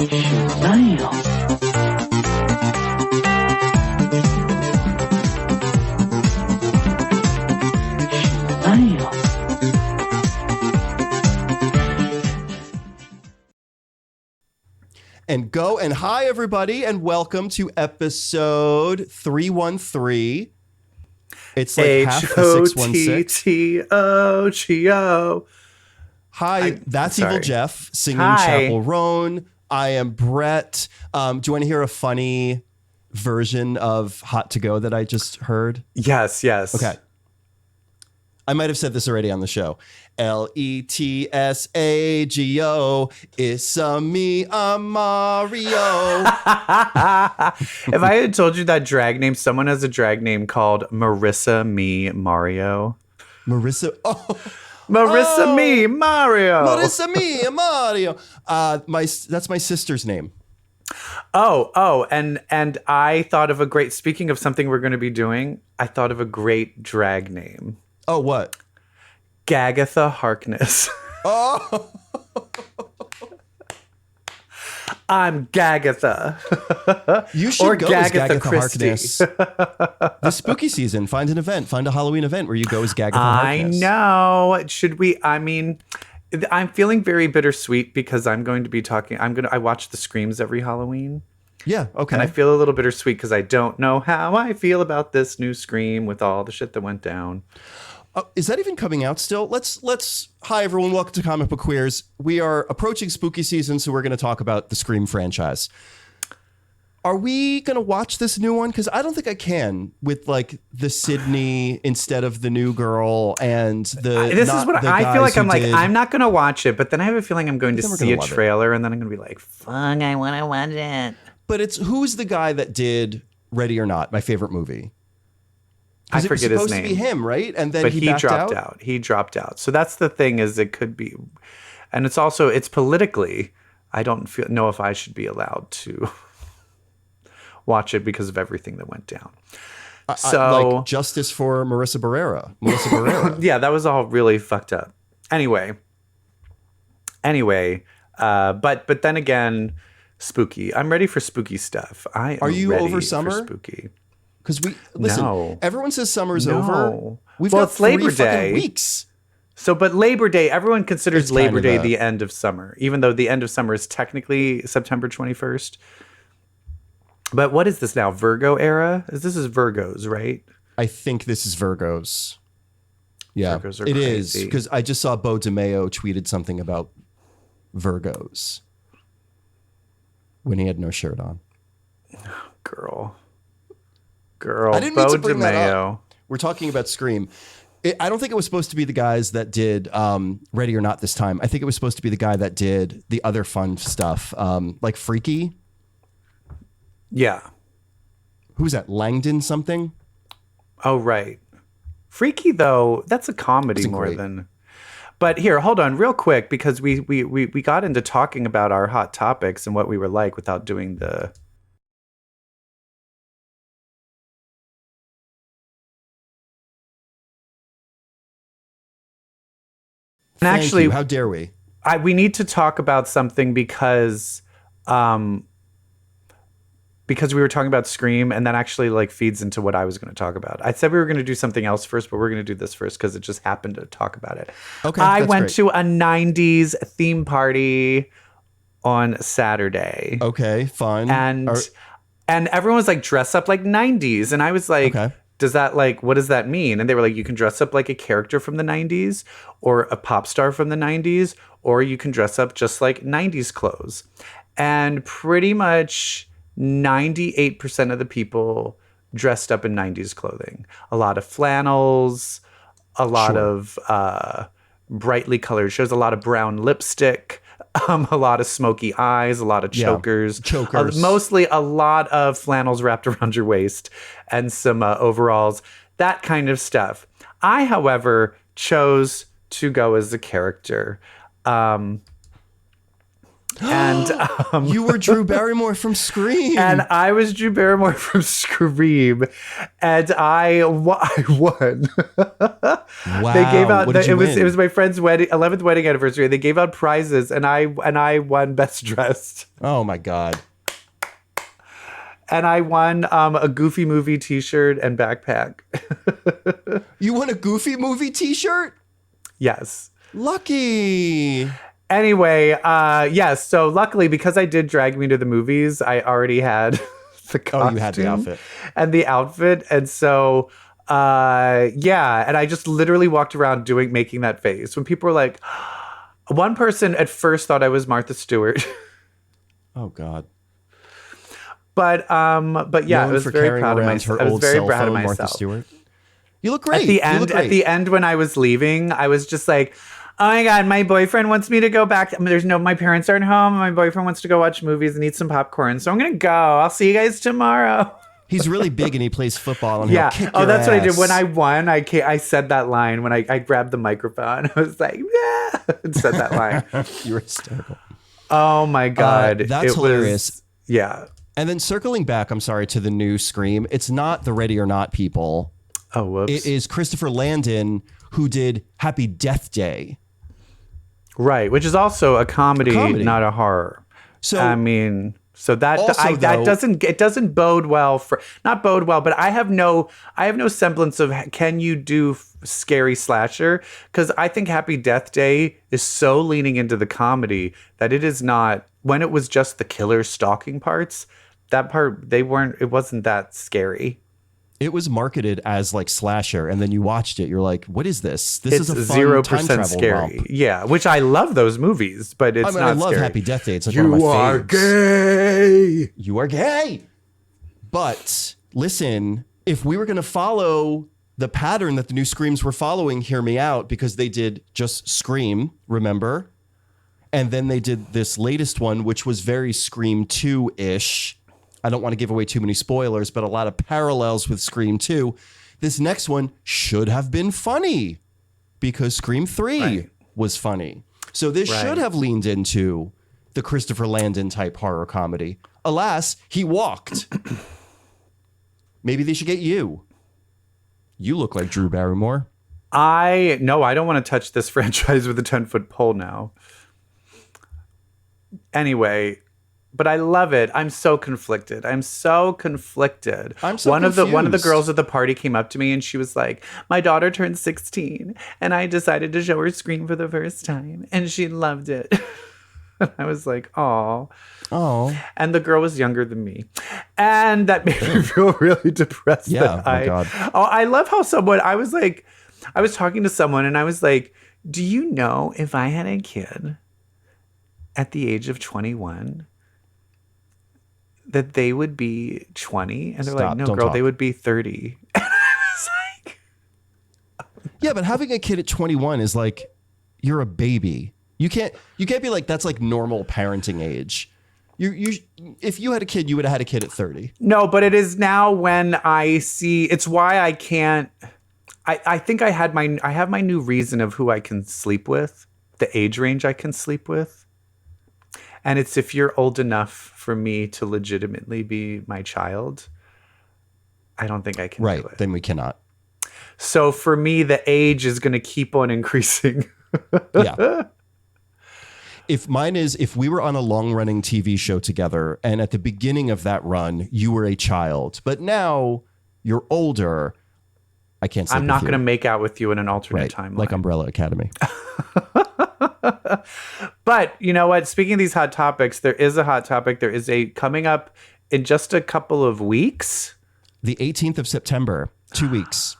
And go. And hi, everybody, and welcome to episode 313. It's like half the 616. H-O-T-T-O-G-O. Hi, that's EvilJeff singing Hi. Chapel Roan. I am Brett. Do you want to hear a funny version of Hot to Go that I just heard? Yes. Okay. I might have said this already on the show. L-E-T-S-A-G-O. It's me, I'm Mario. If I had told you that drag name, someone has a drag name called Marissa Me Mario. Marissa. Oh. Marissa Me Mario. Marissa Me Mario. That's my sister's name. Oh, and I thought of a great, speaking of something we're going to be doing, I thought of a great drag name. Oh, what? Agatha Harkness. Oh. I'm Gagatha. You should go as Agatha Harkness. Christie. This spooky season, find an event. Find a Halloween event where you go as Agatha Harkness. I know. Should we? I mean, I'm feeling very bittersweet because I'm going to be talking. I watch the Screams every Halloween. Yeah, okay. And I feel a little bittersweet because I don't know how I feel about this new Scream with all the shit that went down. Is that even coming out still? Let's. Hi, everyone. Welcome to Comic Book Queers. We are approaching spooky season, so we're going to talk about the Scream franchise. Are we going to watch this new one? Because I don't think I can with like the Sydney instead of the new girl and the. This is what I feel like. I'm not going to watch it, but then I have a feeling I'm going to see a trailer and then I'm going to be like, fuck, I want to watch it. But who's the guy that did Ready or Not, my favorite movie? I forget his name. It was supposed to be him, right? And then he dropped out. He dropped out. So that's the thing, is it could be, and it's also, it's politically, I don't know if I should be allowed to watch it because of everything that went down. So like justice for Melissa Barrera. Yeah, that was all really fucked up. Anyway, but then again, spooky. I'm ready for spooky stuff. Are you over summer? Spooky. Because everyone says summer's over. We've got it's Labor Day weeks. So, but Labor Day, everyone considers Labor Day the end of summer, even though the end of summer is technically September 21st. But what is this now? Virgo era? This is Virgos, right? I think this is Virgos. Yeah, Virgos are it crazy. is, because I just saw Bo DeMeo tweeted something about Virgos when he had no shirt on. Girl, I didn't mean Bo to bring that DeMeo. up. We're talking about Scream. I don't think it was supposed to be the guys that did Ready or Not this time. I think it was supposed to be the guy that did the other fun stuff, like Freaky. Yeah. Who's that? Langdon something? Oh, right. Freaky, though, that's a comedy more than... But here, hold on real quick, because we got into talking about our hot topics and what we were like without doing the... And actually, how dare we? We need to talk about something because we were talking about Scream, and that actually like feeds into what I was going to talk about. I said we were going to do something else first, but we're going to do this first because it just happened to talk about it. Okay, I went to a 90s theme party on Saturday. Okay, fun. And everyone was like, dress up like 90s. And I was like, okay. What does that mean? And they were like, you can dress up like a character from the 90s or a pop star from the 90s, or you can dress up just like 90s clothes. And pretty much 98% of the people dressed up in 90s clothing. A lot of flannels, a lot of brightly colored shows, a lot of brown lipstick, a lot of smoky eyes, a lot of chokers. Mostly a lot of flannels wrapped around your waist and some overalls, that kind of stuff. I, however, chose to go as a character. And you were Drew Barrymore from Scream. and I was Drew Barrymore from Scream, and I won. Wow. They gave out what did you win? it was my friend's 11th wedding anniversary. They gave out prizes, and I won Best Dressed. Oh my God. And I won a Goofy Movie T-shirt and backpack. You won a Goofy Movie T-shirt? Yes. Lucky. Anyway, yes. So luckily, because I did Drag Me to the Movies, I already had the costume. You had the outfit. And the outfit. And so, yeah. And I just literally walked around making that face. When people were like, one person at first thought I was Martha Stewart. Oh God. But yeah, I was very proud of myself. I was very proud of myself. Martha Stewart. You look great. At the end, when I was leaving, I was just like, oh my God, my boyfriend wants me to go back. My parents aren't home. My boyfriend wants to go watch movies and eat some popcorn. So I'm going to go. I'll see you guys tomorrow. He's really big and he plays football. And yeah. He'll kick Oh, your that's what I did. ass. When I won, I said that line when I grabbed the microphone. I was like, yeah, and said that line. You were hysterical. Oh my God. That's hilarious. Yeah. And then circling back, I'm sorry, to the new Scream. It's not the Ready or Not people. Oh, whoops. It is Christopher Landon who did Happy Death Day. Right, which is also a comedy, not a horror. So I mean, so that also, that doesn't bode well for, not bode well, but I have no semblance of, can you do scary slasher? Because I think Happy Death Day is so leaning into the comedy that it is not, when it was just the killer stalking parts, that part, it wasn't that scary. It was marketed as like slasher, and then you watched it. You're like, "What is this? This is a fun 0% time travel scary." romp. Yeah, which I love those movies, but it's not. I love scary. Happy Death Day. It's like one of my faves. Gay. You are gay. But listen, if we were going to follow the pattern that the new Screams were following, hear me out, because they did just Scream, remember, and then they did this latest one, which was very Scream 2-ish. I don't want to give away too many spoilers, but a lot of parallels with Scream 2. This next one should have been funny because Scream 3 was funny. So this should have leaned into the Christopher Landon type horror comedy. Alas, he walked. Maybe they should get you. You look like Drew Barrymore. I don't want to touch this franchise with a 10-foot pole now. Anyway, but I love it. I'm so conflicted. I'm so conflicted. I'm so one confused. of the girls at the party came up to me and she was like, "My daughter turned 16 and I decided to show her Scream for the first time and she loved it." And I was like, "Oh." And the girl was younger than me. And that made me feel really depressed. Yeah, my God. Oh, I love how I was talking to someone and I was like, "Do you know if I had a kid at the age of 21 that they would be 20?" And they're like, "No, girl, they would be 30." And I was like, yeah, but having a kid at 21 is like, you're a baby. You can't be like, that's like normal parenting age. If you had a kid, you would have had a kid at 30. no, but it is now when I see, it's why I can't, I think I have my new reason of who I can sleep with, the age range I can sleep with. And it's if you're old enough for me to legitimately be my child, I don't think I can do it. Right, then we cannot. So for me, the age is going to keep on increasing. Yeah. If we were on a long-running TV show together, and at the beginning of that run, you were a child, but now you're older, I can't sleep I'm not with going to you. make out with you in an alternate timeline. Like Umbrella Academy. But you know what? Speaking of these hot topics, there is a hot topic. There is a coming up in just a couple of weeks. The 18th of September, 2 weeks.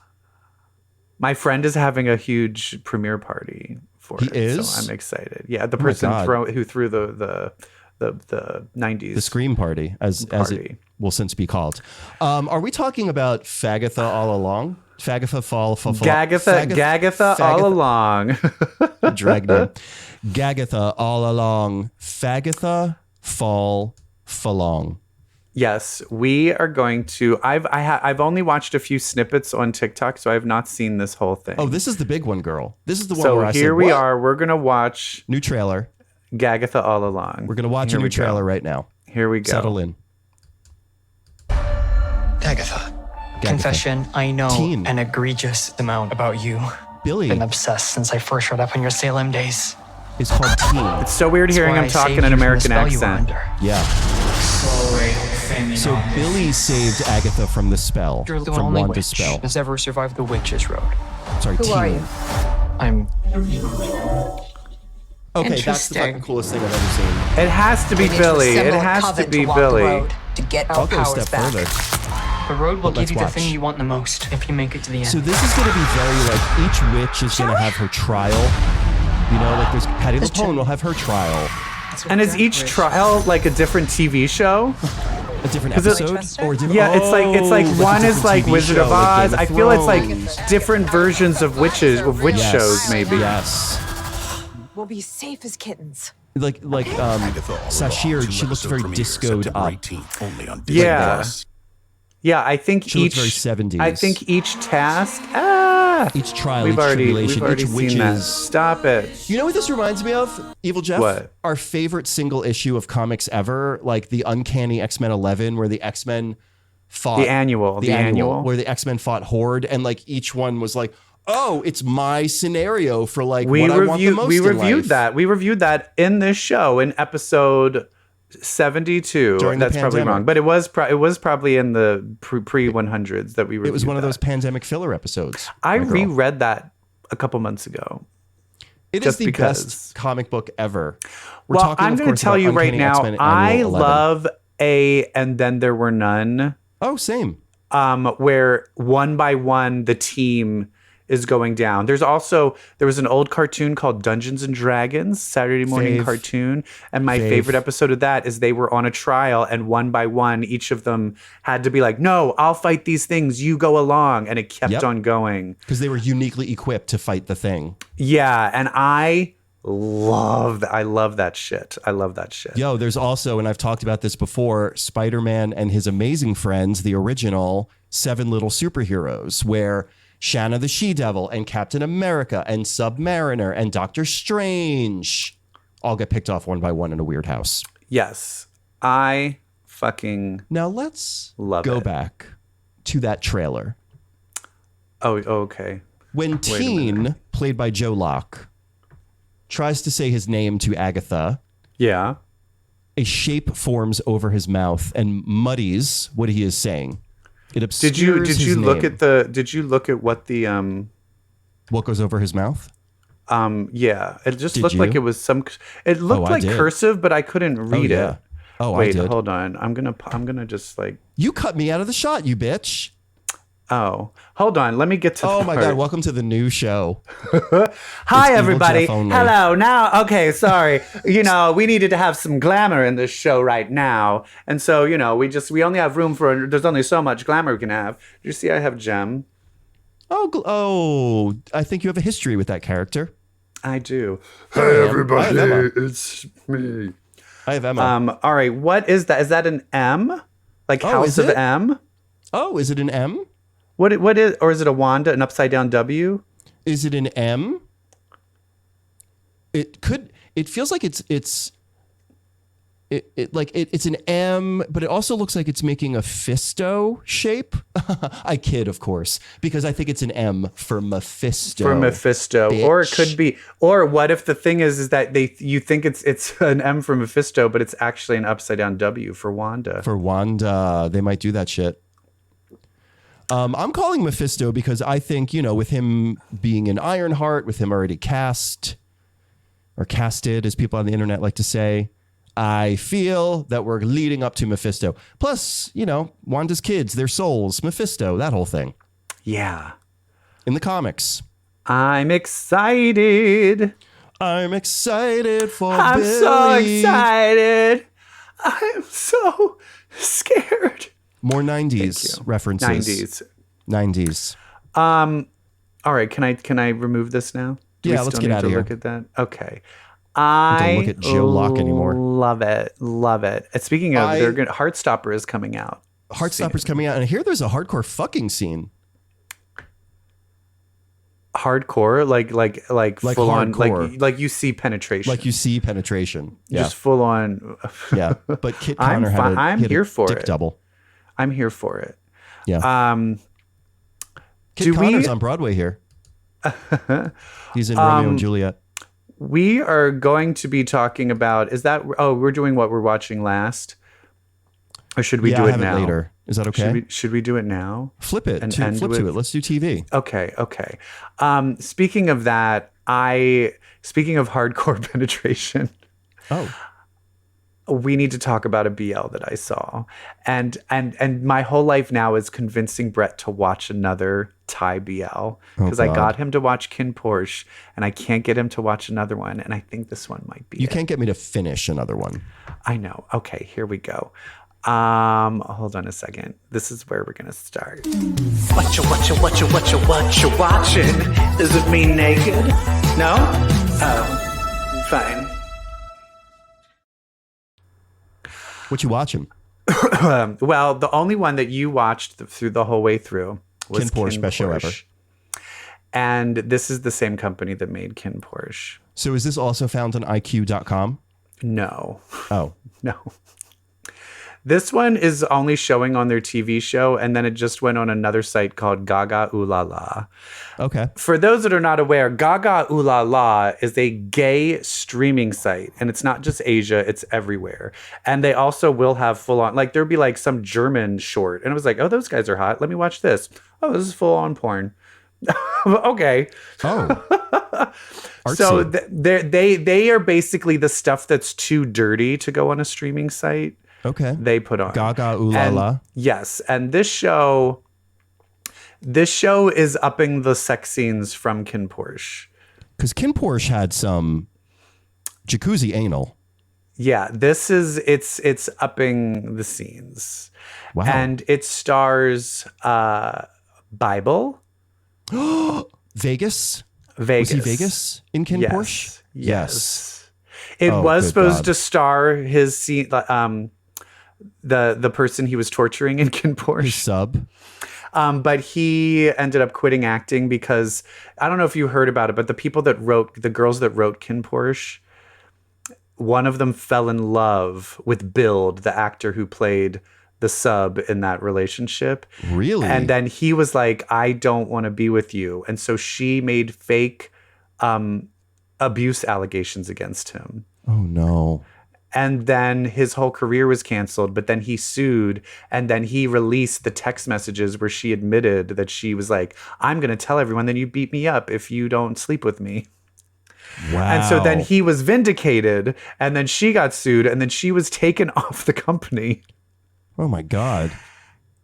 My friend is having a huge premiere party for it. Is? So I'm excited. Yeah, the person who threw the 90s. The Scream Party, as it will since be called. Are we talking about Fagatha All Along? Gagatha All Along. Drag name. Gagatha All Along. Fagatha Fall Falong. Yes, we are going to. I've only watched a few snippets on TikTok, so I have not seen this whole thing. Oh, this is the big one, girl. This is the one so where I here said, we what? are. We're gonna watch New trailer. Agatha All Along. We're going to watch Here a new we go. trailer right now. Here we go. Settle in. Agatha. Confession, I know Teen. an egregious amount about you. Billy Been obsessed since I first read up on your Salem days. is called Teen. It's so weird hearing Why him I talk saved in an you from the American spell you were accent. under. Yeah. So Billy saved Agatha from the spell, You're the from only Wanda's witch spell. that's ever survived the Witch's Road. Sorry, Who Teen. are you? I'm Okay, that's the fucking Interesting. coolest thing I've ever seen. It has to be We need to Billy. It assemble a has to coven be walk the Billy. road to get I'll our go a powers step back. further. the road will Let's give you the watch. thing you want the most if you make it to the end. So this is going to be very like each witch is going to have her trial. You know, like there's Patty LuPone will have her trial. And is each trial like a different TV show? A different 'Cause it- episode or a different, Yeah, it's like like a one is different like TV Wizard show, of like Oz. Game of I feel it's like Thrones. different versions of witch Yes. shows maybe. Yes. We'll be safe as kittens. Like Agatha All Along, Sashir, 2 she looks episode very premiere, discoed September up. 18th, only on Disney Yeah. Plus. Yeah, I think She looks each very 70s. I think each task Each trial, we've each already tribulation, each seen that. witches. Stop it. You know what this reminds me of, EvilJeff? What? Our favorite single issue of comics ever, like the Uncanny X-Men 11, where the X-Men fought The annual. where the X-Men fought Horde, and like each one was like, "Oh, it's my scenario for like We what I want the reviewed most we in reviewed life." that. We reviewed that in this show in episode 72. During the That's probably pandemic. wrong, but it was probably in the pre 100s that we reviewed. It was one of that. those pandemic filler episodes. I my girl. reread that a couple months ago. It is just the because. best comic book ever. We're Well, talking, I'm of going course, to tell about you right Uncanny now, X-Men I Annual 11. love And Then There Were None, Oh, same. where one by one the team is going down. There was an old cartoon called Dungeons and Dragons, Saturday morning Fave. cartoon. And my Fave. favorite episode of that is they were on a trial and one by one, each of them had to be like, no, I'll fight these things. You go along. And it kept Yep. on going. Because they were uniquely equipped to fight the thing. Yeah. And I love that shit. I love that shit. Yo, there's also, and I've talked about this before, Spider-Man and His Amazing Friends, the original 7 Little Superheroes, where Shanna the She-Devil and Captain America and Submariner and Doctor Strange all get picked off one by one in a weird house. Yes. I fucking Now let's Love go it. back to that trailer. Oh, okay. When a Teen, played by Joe Locke, tries to say his name to Agatha, Yeah. a shape forms over his mouth and muddies what he is saying. It obscures Did you his look name. at what the What goes over his mouth? yeah, it just Did looked like you? it was it looked I like did. cursive, but I couldn't read yeah. it. Oh, Wait, I did. hold on. I'm gonna just like You cut me out of the shot, you bitch. hold on. Let me get to Oh the my part. God, welcome to the new show. Hi It's everybody. EvilJeff only. Hello. Now, okay, sorry. We needed to have some glamour in this show right now. And so, we only have room for there's only so much glamour we can have. Did you see I have Gem? Oh, I think you have a history with that character. I do. Hey, everybody, It's me. I have Emma. All right, what is that? Is that an M? Like Oh, House is of it? M? Oh, is it an M? What is, or is it a Wanda, an upside down W? Is it an M? It feels like it's an M, but it also looks like it's making a Fisto shape. I kid, of course, because I think it's an M for Mephisto. For Mephisto. bitch. Or it could be, or what if the thing is that you think it's an M for Mephisto, but it's actually an upside down W for Wanda. For Wanda, they might do that shit. I'm calling Mephisto because I think, with him being in Ironheart, with him already cast, or casted, as people on the internet like to say, I feel that we're leading up to Mephisto. Plus, Wanda's kids, their souls, Mephisto, that whole thing. Yeah. In the comics. I'm excited. I'm excited for I'm Billy. so excited. I'm so scared. More 90s references. 90s. 90s. All right, can I remove this now? Do Yeah, we let's still get need outta to here. Look at that. Okay. I look at Joe Locke anymore. Love it. And speaking of, I- Heartstopper is coming out. Heartstopper's coming out, and here there's a hardcore fucking scene. hardcore, like full hardcore. on, like you see penetration, Like you see penetration. Yeah. just full on. Yeah. But Kit I'm Connor had fi- a, I'm he had a here for dick it. double. I'm here for it. Yeah. Kit do Connor's we- on Broadway here. He's in Romeo and Juliet. We are going to be talking about. Is that? Oh, we're doing what we're watching last, or should we Yeah, do I it have now? it later. Is that okay? Should we do it now? Flip it. And To, end flip with- to it. Let's do TV. Okay. Speaking of that, speaking of hardcore penetration, Oh. we need to talk about a BL that I saw. And my whole life now is convincing Brett to watch another Thai BL because I God. got him to watch Kin Porsche and I can't get him to watch another one. And I think this one might be You it. can't get me to finish another one. I know. Okay, here we go. Hold on a second. This is where we're gonna start. What you watching? Is it me naked? No? Oh, fine. What you watching? Well, the only one that you watched through the whole way through was Kin Porsche, best show ever. And this is the same company that made Kin Porsche. So is this also found on IQ.com? No. Oh. No. This one is only showing on their TV show, and then it just went on another site called Gaga Ooh La La. Okay. For those that are not aware, Gaga Ooh La La is a gay streaming site, and it's not just Asia, it's everywhere. And they also will have full on, like there'd be like some German short, and it was like, oh, those guys are hot. Let me watch this. Oh, this is full on porn. Okay. Oh. So Artsy. they are basically the stuff that's too dirty to go on a streaming site. Okay. They put on Gaga Ooh La And- La. Yes, and this show is upping the sex scenes from Kin Porsche. Because Kin Porsche had some jacuzzi anal. Yeah, this is it's upping the scenes. Wow. And it stars Bible, Vegas? Vegas. Was he Vegas in Kin Yes. Porsche? Yes. It Oh, was good supposed God. to star his scene the person he was torturing in Kin His Porsche. sub. But he ended up quitting acting because I don't know if you heard about it, but the girls that wrote Kin Porsche, one of them fell in love with Bild, the actor who played the sub in that relationship. Really? And then he was like, I don't want to be with you. And so she made fake abuse allegations against him. Oh, no. And then his whole career was canceled, but then he sued, and then he released the text messages where she admitted that she was like, I'm going to tell everyone that you beat me up if you don't sleep with me. Wow. And so then he was vindicated, and then she got sued, and then she was taken off the company. Oh, my God.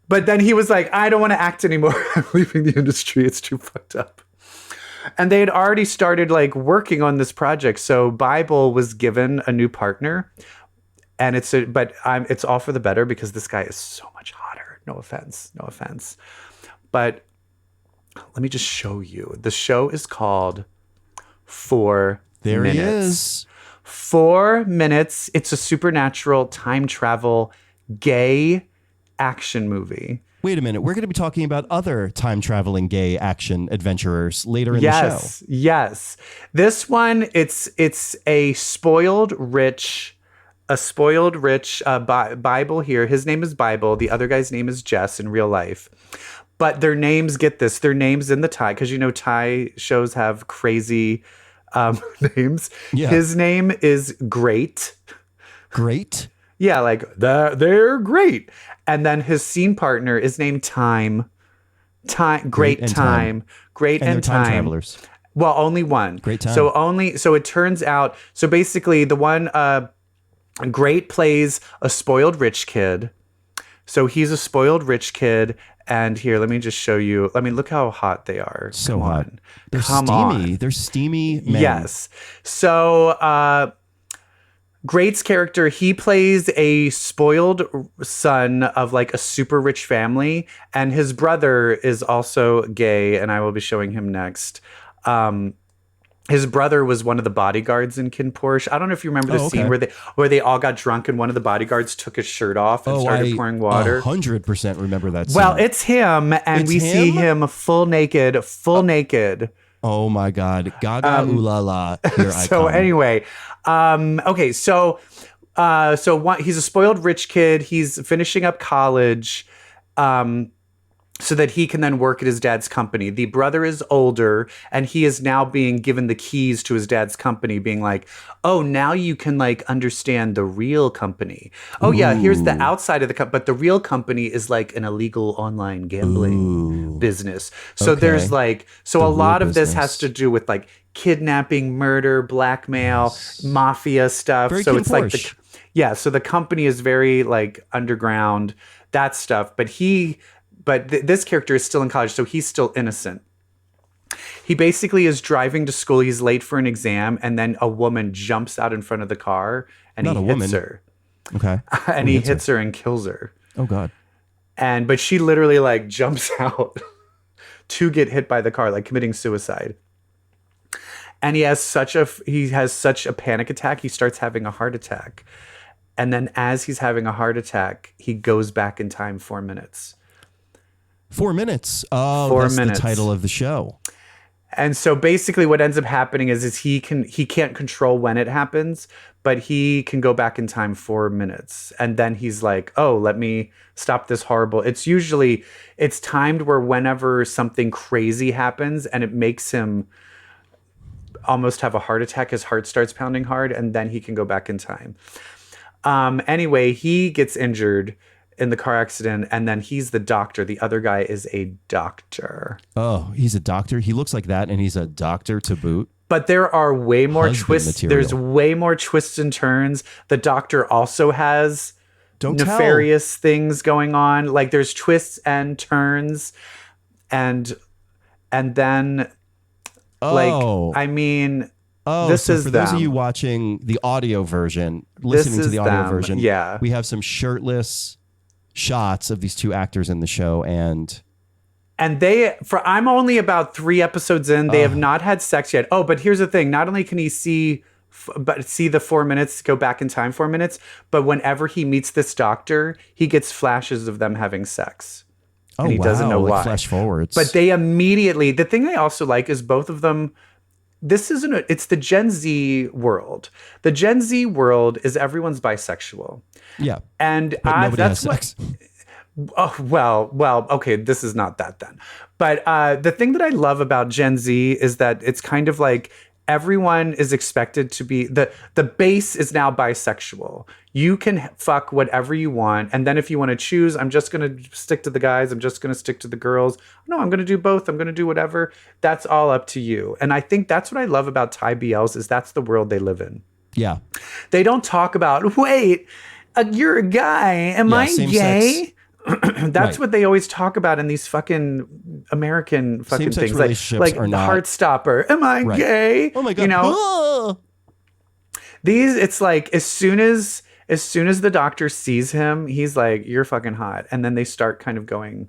But then he was like, I don't want to act anymore. I'm leaving the industry. It's too fucked up. And they had already started like working on this project. So Bible was given a new partner, and it's all for the better because this guy is so much hotter. No offense. But let me just show you. The show is called 4 There Minutes. he is. 4 minutes. It's a supernatural time travel gay action movie. Wait a minute. We're going to be talking about other time-traveling gay action adventurers later in the show. Yes. This one, it's a spoiled rich Bible here. His name is Bible. The other guy's name is Jess in real life. But their names, get this, their names in the Thai, because you know Thai shows have crazy names. Yeah. His name is Great. Great. Yeah, like they're great. And then his scene partner is named Time. Great and Time. Great And and they're time Time. travelers. Well, only one. Great Time. So it turns out, so basically the one Great plays a spoiled rich kid. So he's a spoiled rich kid. And here, let me just show you. I mean, look how hot they are. So Come hot. on. They're Come steamy. on. They're steamy men. Yes. So Great's character, he plays a spoiled son of like a super rich family, and his brother is also gay, and I will be showing him next. His brother was one of the bodyguards in Kin Porsche. I don't know if you remember the scene where they all got drunk and one of the bodyguards took his shirt off and started pouring water. 100% remember that scene. Well, it's him, and It's we see him? him full naked, Oh my God. Gaga ooh la la. Here I So come. anyway, okay, he's a spoiled rich kid. He's finishing up college, so that he can then work at his dad's company. The brother is older, and he is now being given the keys to his dad's company, being like, "Oh, now you can like understand the real company. Oh yeah, here's the outside of the company, but the real company is like an illegal online gambling business." So Okay. there's like, so a real lot of this has business. to do with like kidnapping, murder, blackmail, mafia stuff. Very So Ken it's like Porsche. so the company is very like underground, that stuff. But this character is still in college, so he's still innocent. He basically is driving to school. He's late for an exam, and then a woman jumps out in front of the car, and Not he a hits woman. her. Okay. And he hits her and kills her. Oh God. But she literally like jumps out to get hit by the car, like committing suicide. And he has such a panic attack. He starts having a heart attack. And then as he's having a heart attack, he goes back in time 4 minutes. 4 minutes. Oh, 4 that's minutes. the title of the show. And so basically what ends up happening is he can't control when it happens, but he can go back in time 4 minutes. And then he's like, oh, let me stop this horrible. It's timed where whenever something crazy happens and it makes him almost have a heart attack, his heart starts pounding hard, and then he can go back in time. Anyway, he gets injured in the car accident, and then he's the doctor. The other guy is a doctor. Oh, he's a doctor. He looks like that, and he's a doctor to boot. But there are way more Husband twists. material. There's way more twists and turns. The doctor also has Don't tell. nefarious things going on. Like there's twists and turns, and then Oh. I mean, Oh, this so is for those of them. you watching the audio version, listening to is the audio them, version, yeah. we have some shirtless shots of these two actors in the show, and I'm only about 3 episodes in. They have not had sex yet. Oh, but here's the thing. Not only can he see the 4 minutes, go back in time 4 minutes, but whenever he meets this doctor, he gets flashes of them having sex. And he doesn't know like why. flash forwards. But they immediately, the thing I also like is both of them, it's the Gen Z world. The Gen Z world is everyone's bisexual. yeah, And but nobody that's has sex. Oh, well, okay, this is not that then. But the thing that I love about Gen Z is that it's kind of like everyone is expected to be, the base is now bisexual. You can fuck whatever you want. And then if you want to choose, I'm just going to stick to the guys. I'm just going to stick to the girls. No, I'm going to do both. I'm going to do whatever. That's all up to you. And I think that's what I love about Thai BLs is that's the world they live in. Yeah, They don't talk about, wait, you're a guy. Am I same gay? sex. That's Right. what they always talk about in these fucking American fucking Same-sex things. relationships Like are not- Heartstopper. Am I Right. gay? Oh my God. You know, Oh! it's like as soon as the doctor sees him, he's like, you're fucking hot. And then they start kind of going,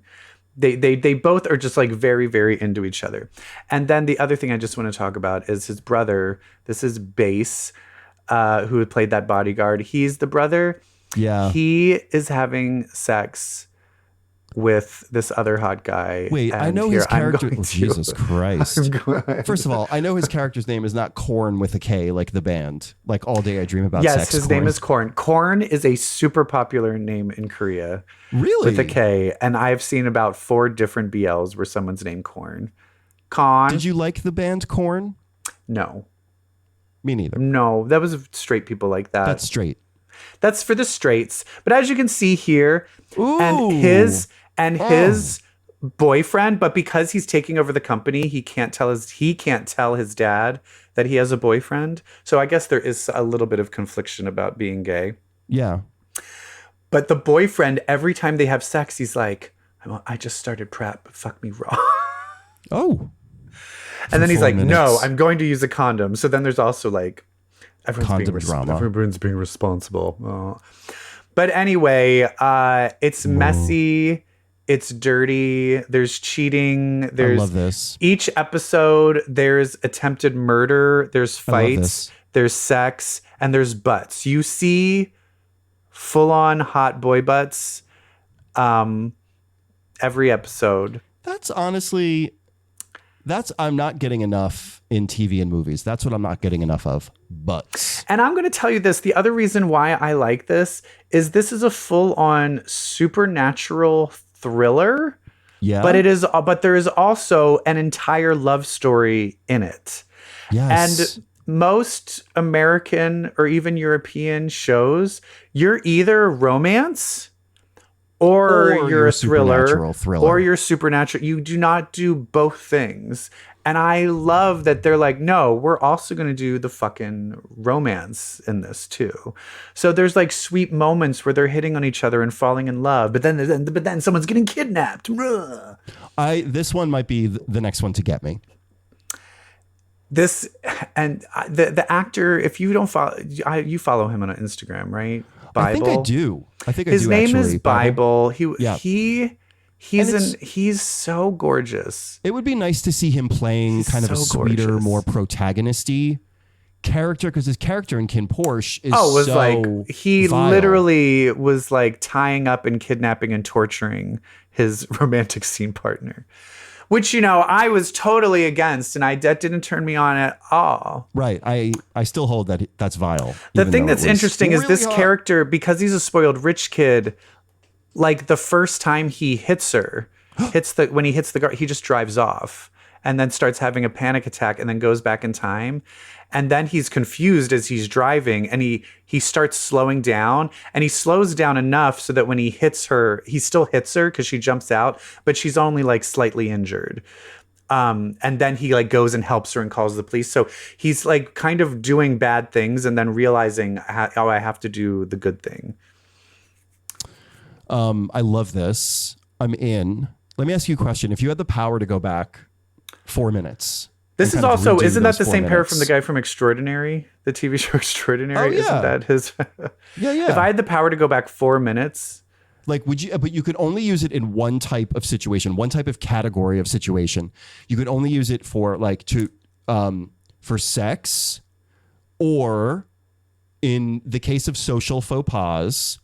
they both are just like very, very into each other. And then the other thing I just want to talk about is his brother. This is Bass, who had played that bodyguard. He's the brother. Yeah. He is having sex with this other hot guy. Wait, I and know here his I'm character. going Oh, to- Jesus Christ. I'm going- First of all, I know his character's name is not Korn with a K, like the band. Like All Day I Dream About Yes, Sex. his name is Korn. Korn is a super popular name in Korea Really? with a K, and I've seen about 4 different BLs where someone's named Korn. Con? Did you like the band Korn? No, Me neither. no, that was straight people like that. That's straight. That's for the straights. But as you can see here, Ooh. and his boyfriend, but because he's taking over the company, he can't tell his dad that he has a boyfriend. So I guess there is a little bit of confliction about being gay. Yeah. But the boyfriend, every time they have sex, he's like, I just started prep, fuck me raw. Oh. And then he's 4 like, no, minutes. I'm going to use a condom. So then there's also like, Condom drama. Everyone's being responsible. Oh. But anyway, it's messy. It's dirty. There's cheating. I There's love this. each episode. There's attempted murder. There's I love fights. this. There's sex, and there's butts. You see full-on hot boy butts. Every episode. That's honestly, I'm not getting enough in TV and movies. That's what I'm not getting enough of. Bugs. And I'm going to tell you this. The other reason why I like this is a full-on supernatural thriller. Yeah. But there is also an entire love story in it. Yes. And most American or even European shows, you're either romance or you're a thriller, or you're supernatural. You do not do both things. And I love that they're like, no, we're also going to do the fucking romance in this too. So there's like sweet moments where they're hitting on each other and falling in love, but then someone's getting kidnapped. This one might be the next one to get me. This and the actor, if you don't follow, you follow him on Instagram, right? Bible. I think I do. His name is Bible. He's so gorgeous. It would be nice to see him playing He's kind of a so sweeter, gorgeous. more protagonist-y character, because his character in Kin Porsche is he vile. literally was like tying up and kidnapping and torturing his romantic scene partner, which, you know, I was totally against, and that didn't turn me on at all. Right. I still hold that that's vile. The even thing though it that's was interesting is really this hot. character, because he's a spoiled rich kid, like the first time he hits her, when he hits the guard, he just drives off and then starts having a panic attack and then goes back in time. And then he's confused as he's driving, and he starts slowing down, and he slows down enough so that when he hits her, he still hits her because she jumps out, but she's only like slightly injured. And then he like goes and helps her and calls the police. So he's like kind of doing bad things and then realizing how I have to do the good thing. I love this. I'm in. Let me ask you a question. If you had the power to go back 4 minutes. This is kind of also, redo isn't that those the 4 same pair minutes. from the guy from Extraordinary, the TV show Extraordinary? Oh, yeah. Isn't that his? Yeah. If I had the power to go back 4 minutes. Like, would you, but you could only use it in one type of situation, one type of category of situation. You could only use it for for sex, or in the case of social faux pas,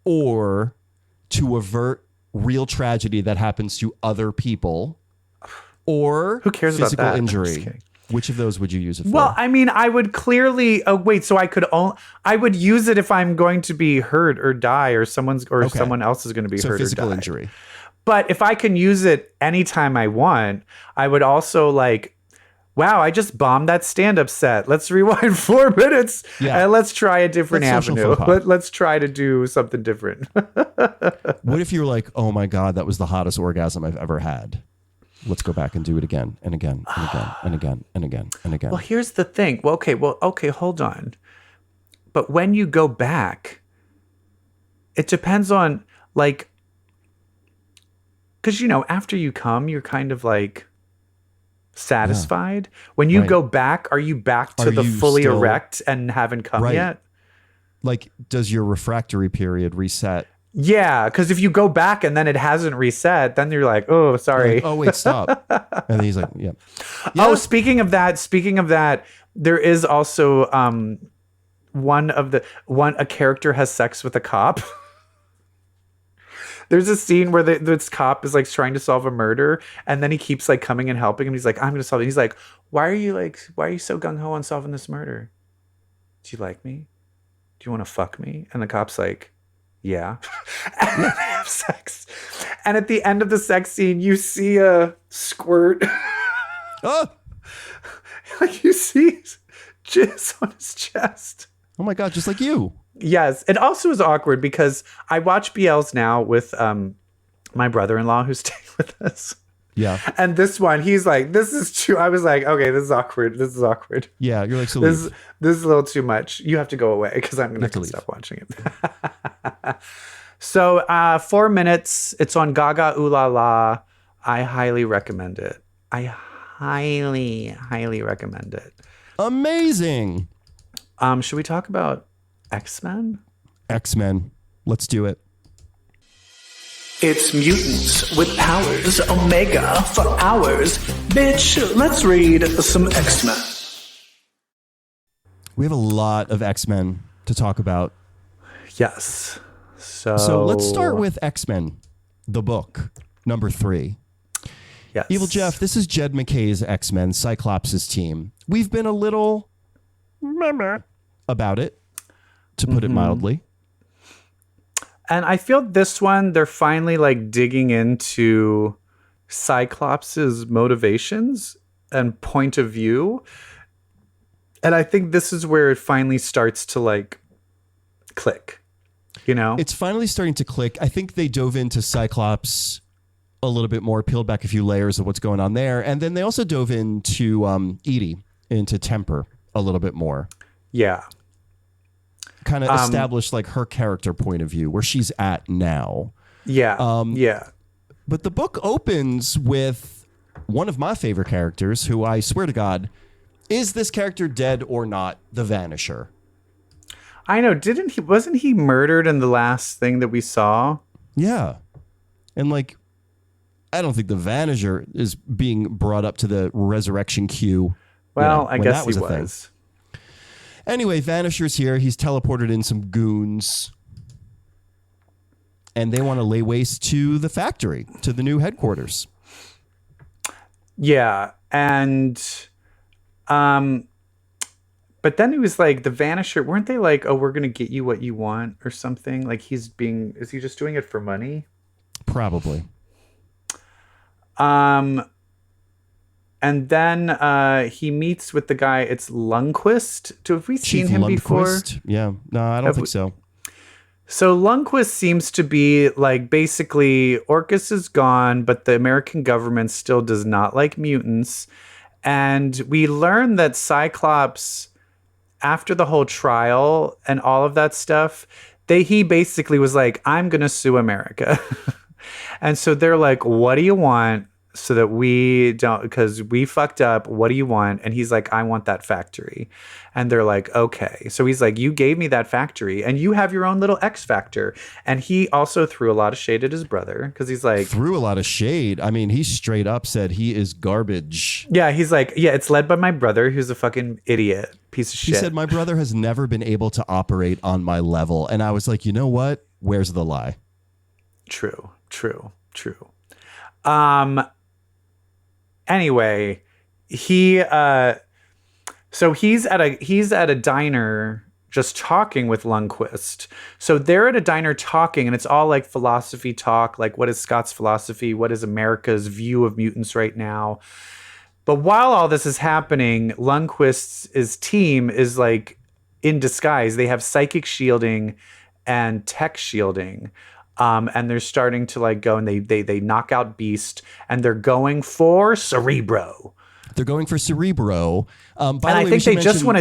or to avert real tragedy that happens to other people, or Who cares about physical that? I'm just injury. kidding. Which of those would you use it for? Well, I mean, I would clearly. Oh, wait. So I would use it if I'm going to be hurt or die, or someone else is going to be hurt physical or die. injury. But if I can use it anytime I want, I would also like, wow, I just bombed that stand-up set. Let's rewind 4 minutes and let's try a different That's social avenue. faux pas. Let's try to do something different. What if you were like, oh my God, that was the hottest orgasm I've ever had? Let's go back and do it again and again and again and again and again and again. Well, here's the thing. Okay, hold on. But when you go back, it depends on like, because, you know, after you come, you're kind of like satisfied. When you go back, are you back to the you fully still- erect and haven't come Right. yet? Like, does your refractory period reset? Yeah, because if you go back and then it hasn't reset, then you're like, oh, sorry. Like, oh, wait, stop. And then he's like, yeah. Oh, speaking of that, there is also a character has sex with a cop. There's a scene where this cop is like trying to solve a murder, and then he keeps like coming and helping him. He's like, I'm gonna solve it. He's like, why are you so gung-ho on solving this murder? Do you like me? Do you want to fuck me? And the cop's like, yeah. And then they have sex. And at the end of the sex scene, you see a squirt. Oh, Like you see jizz on his chest. oh my God, just like you. Yes. It also is awkward because I watch BLs now with my brother-in-law who's staying with us. Yeah. And this one, he's like, this is too. I was like, okay, this is awkward. Yeah. You're like, so This leave. is a little too much. You have to go away because I'm going have to to leave. stop watching it. So 4 minutes. It's on Gaga Ooh La La. I highly recommend it. I highly recommend it. Amazing. Should we talk about X-Men? X-Men. Let's do it. It's mutants with powers, Omega for hours. Bitch, let's read some X-Men. We have a lot of X-Men to talk about. Yes. So So let's start with X-Men, the book, number 3. Yes. EvilJeff, this is Jed McKay's X-Men, Cyclops' team. We've been a little about it, to put it mildly. And I feel this one, they're finally like digging into Cyclops's motivations and point of view. And I think this is where it finally starts to like click, you know? It's finally starting to click. I think they dove into Cyclops a little bit more, peeled back a few layers of what's going on there. And then they also dove into Edie, into Temper a little bit more. Yeah. Kind of established like her character point of view, where she's at now. Yeah. Yeah. But the book opens with one of my favorite characters, who I swear to God, is this character dead or not? The Vanisher. I know. Wasn't he murdered in the last thing that we saw? Yeah. And like, I don't think the Vanisher is being brought up to the resurrection queue. Well, I guess he was. Thing. Anyway, Vanisher's here. He's teleported in some goons. And they want to lay waste to the factory, to the new headquarters. Yeah. And but then it was like the Vanisher, weren't they like, oh, we're gonna get you what you want or something? Like is he just doing it for money? Probably. And then he meets with the guy, it's Lundquist. Have we seen him before? Yeah. No, I don't think so. So Lundquist seems to be like basically Orcus is gone, but the American government still does not like mutants. And we learn that Cyclops, after the whole trial and all of that stuff, he basically was like, I'm going to sue America. And so they're like, what do you want? So that we don't, because we fucked up. What do you want? And he's like, I want that factory. And they're like, okay. So he's like, you gave me that factory and you have your own little X Factor. And he also threw a lot of shade at his brother because he's like, threw a lot of shade. I mean, he straight up said he is garbage. Yeah. He's like, yeah, it's led by my brother who's a fucking idiot piece of shit. He said, my brother has never been able to operate on my level. And I was like, you know what? Where's the lie? True. Anyway, he's at a diner just talking with Lundquist. So they're at a diner talking, and it's all like philosophy talk, like what is Scott's philosophy? What is America's view of mutants right now? But while all this is happening, Lundquist's team is like in disguise. They have psychic shielding and tech shielding. And they're starting to like go and they knock out Beast and they're going for Cerebro. They're going for Cerebro. And I think they just want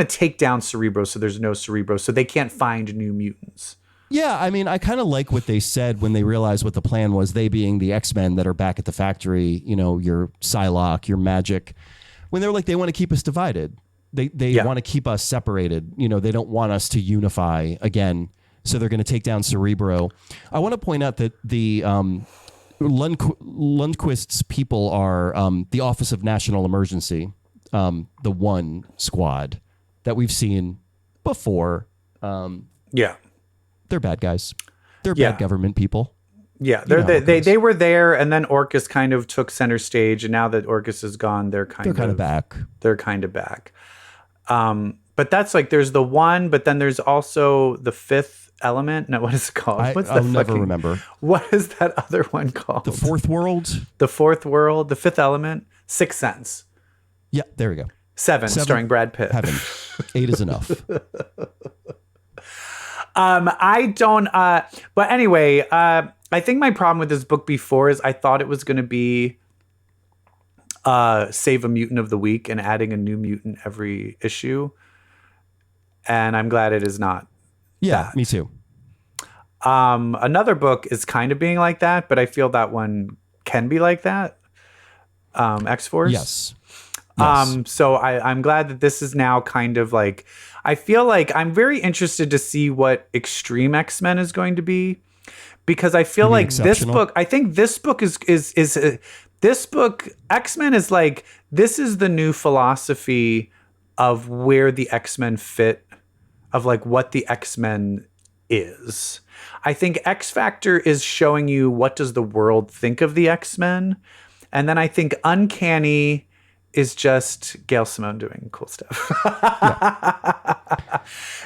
to take down Cerebro so there's no Cerebro so they can't find new mutants. Yeah, I mean, I kind of like what they said when they realized what the plan was, they being the X-Men that are back at the factory, you know, your Psylocke, your Magic. When they're like, they want to keep us divided. They want to keep us separated. You know, they don't want us to unify again. So they're going to take down Cerebro. I want to point out that the Lundquist's people are the Office of National Emergency, the one squad that we've seen before. Yeah. They're bad guys. They're bad government people. Yeah, they were there, and then Orcus kind of took center stage, and now that Orcus is gone, they're kind of back. They're kind of back. But that's like there's the one, but then there's also the fifth element. No, what is it called? I'll never remember. What is that other one called? The fourth world? The fourth world, the fifth element, Sixth Sense. Yeah, there we go. Seven, starring Brad Pitt. Heaven. 8 is enough. I don't, but anyway, I think my problem with this book before is I thought it was going to be save a mutant of the week and adding a new mutant every issue. And I'm glad it is not. Yeah, that. Me too. Another book is kind of being like that, but I feel that one can be like that. X-Force. Yes. So I'm glad that this is now kind of like, I feel like I'm very interested to see what Extreme X-Men is going to be, because I feel like this book, I think this book is this book, X-Men is like, this is the new philosophy of where the X-Men fit, of like what the X-Men is. I think X Factor is showing you what does the world think of the X-Men. And then I think uncanny is just Gail Simone doing cool stuff.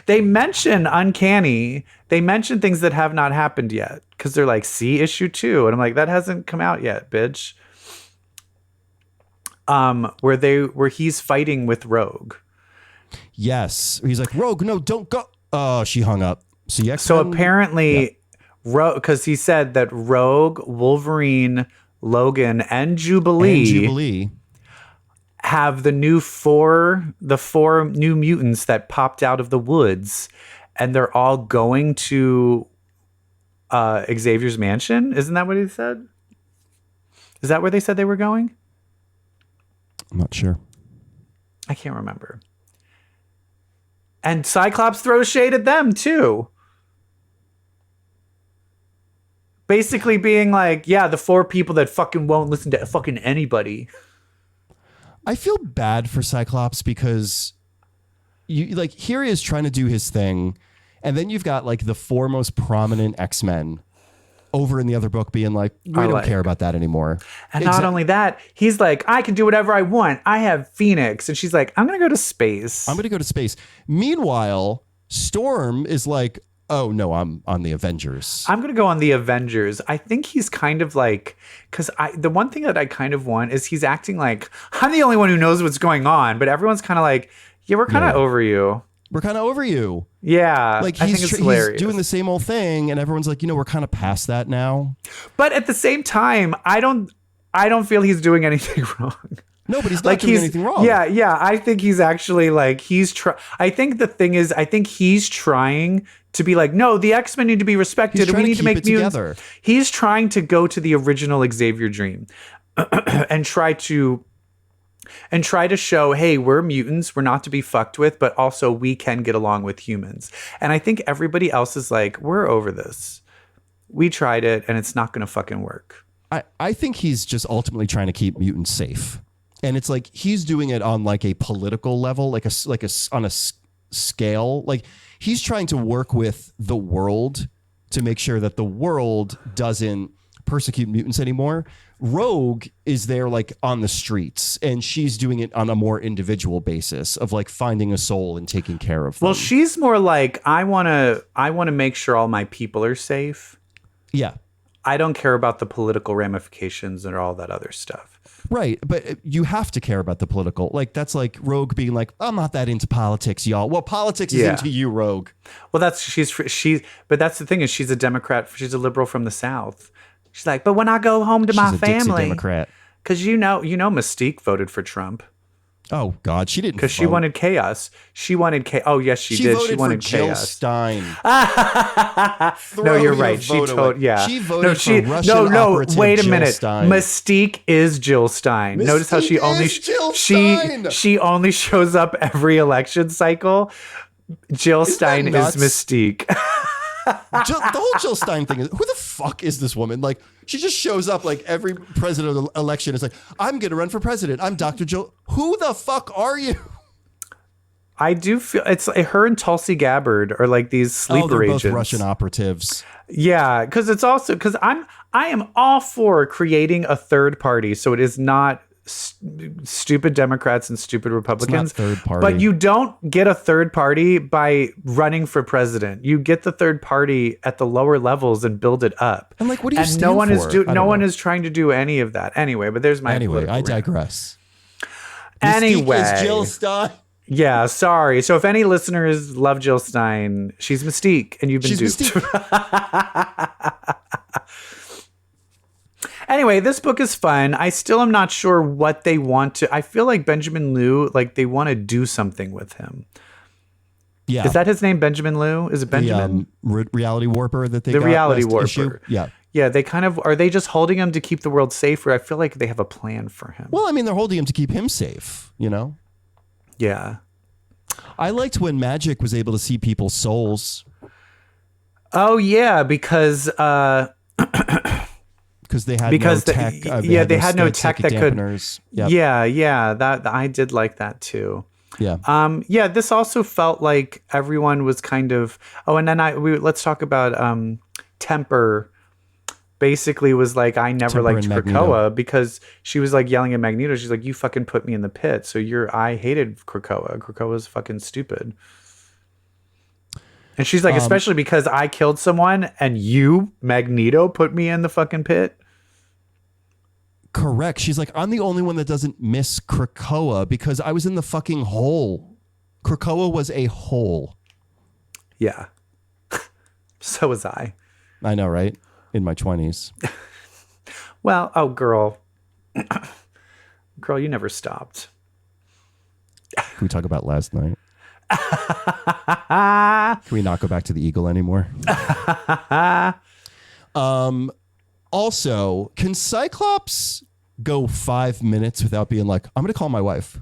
They mention uncanny. They mention things that have not happened yet because they're like, see issue 2. And I'm like, that hasn't come out yet, bitch. Where he's fighting with Rogue. Yes. He's like, Rogue, no, don't go. Oh, she hung up. So apparently, Rogue, because he said that Rogue, Wolverine, Logan, and Jubilee have the four new mutants that popped out of the woods, and they're all going to Xavier's mansion. Isn't that what he said? Is that where they said they were going? I'm not sure. I can't remember. And Cyclops throws shade at them too. Basically being like, yeah, the 4 people that fucking won't listen to fucking anybody. I feel bad for Cyclops because here he is trying to do his thing, and then you've got like the 4 most prominent X-Men over in the other book being like, we don't care about that anymore. And not only that, he's like, I can do whatever I want. I have Phoenix. And she's like, I'm going to go to space. Meanwhile, Storm is like, oh no, I'm on the Avengers. I'm going to go on the Avengers. I think he's kind of like, because the one thing that I kind of want is he's acting like, I'm the only one who knows what's going on. But everyone's kind of like, yeah, we're kind of over you. We're kind of over you. Yeah. Like I think it's hilarious. He's doing the same old thing, and everyone's like, we're kind of past that now. But at the same time, I don't feel he's doing anything wrong. No, but he's not doing anything wrong. Yeah. I think he's actually like, I think the thing is, I think he's trying to be like, no, the X-Men need to be respected, and we need to make mutants. Together. He's trying to go to the original Xavier dream and try to show, hey, we're mutants, we're not to be fucked with, but also we can get along with humans. And I think everybody else is like, we're over this. We tried it, and it's not going to fucking work. I think he's just ultimately trying to keep mutants safe. And it's like he's doing it on like a political level, like on a scale. Like he's trying to work with the world to make sure that the world doesn't persecute mutants anymore. Rogue is there like on the streets, and she's doing it on a more individual basis of like finding a soul and taking care of them. Well, she's more like, I want to make sure all my people are safe. Yeah. I don't care about the political ramifications and all that other stuff. Right, but you have to care about the political. Like that's like Rogue being like, I'm not that into politics, y'all. Well, politics is into you, Rogue. Well, but that's the thing is she's a Democrat. She's a liberal from the South. She's like, but when I go home to my family, Democrat. Because Mystique voted for Trump. Oh God, she didn't. Because she wanted chaos. She wanted chaos. Oh yes, she did. She wanted Jill chaos. Stein. No, you're right. She voted for Russian operative wait a Jill minute. Stein. Mystique is Jill Stein. Notice how she only she only shows up every election cycle. Jill Stein is Mystique. The whole Jill Stein thing is, who the fuck is this woman? Like, she just shows up like every president of the election is like, I'm going to run for president. I'm Dr. Jill. Who the fuck are you? I do feel it's like her and Tulsi Gabbard are like these sleeper they're agents. Both Russian operatives. Yeah, because it's also because I am all for creating a third party, so it is not stupid Democrats and stupid Republicans. It's not third party. But you don't get a third party by running for president. You get the third party at the lower levels and build it up. And like, what do you stand no one for? No one is trying to do any of that. Anyway, but there's my I digress. Anyway, Mystique is Jill Stein. Yeah, sorry. So if any listeners love Jill Stein, she's Mystique, and you've been duped. Anyway, this book is fun. I still am not sure what they want to. I feel like Benjamin Liu, like they want to do something with him. Yeah, is that his name? Benjamin Liu? Is it Benjamin? The reality warper that they the got reality last warper. Issue? Yeah. Yeah, they kind of are. They just holding him to keep the world safer? I feel like they have a plan for him. Well, I mean, they're holding him to keep him safe. You know. Yeah. I liked when Magic was able to see people's souls. Oh yeah, because they had no tech. They had no tech that could. Yep. Yeah. That I did like that too. Yeah. Yeah. This also felt like everyone was kind of. Oh, and then let's talk about Temper. basically was like, I never Temper liked and Magneto. Krakoa because she was like yelling at Magneto. She's like, you fucking put me in the pit. So I hated Krakoa. Krakoa's fucking stupid. And she's like, especially because I killed someone and you, Magneto, put me in the fucking pit. Correct. She's like, I'm the only one that doesn't miss Krakoa because I was in the fucking hole. Krakoa was a hole. Yeah. So was I. I know, right? In my 20s. Well, oh, girl. Girl, you never stopped. Can we talk about last night? Can we not go back to the Eagle anymore? Also, can Cyclops go 5 minutes without being like, I'm going to call my wife?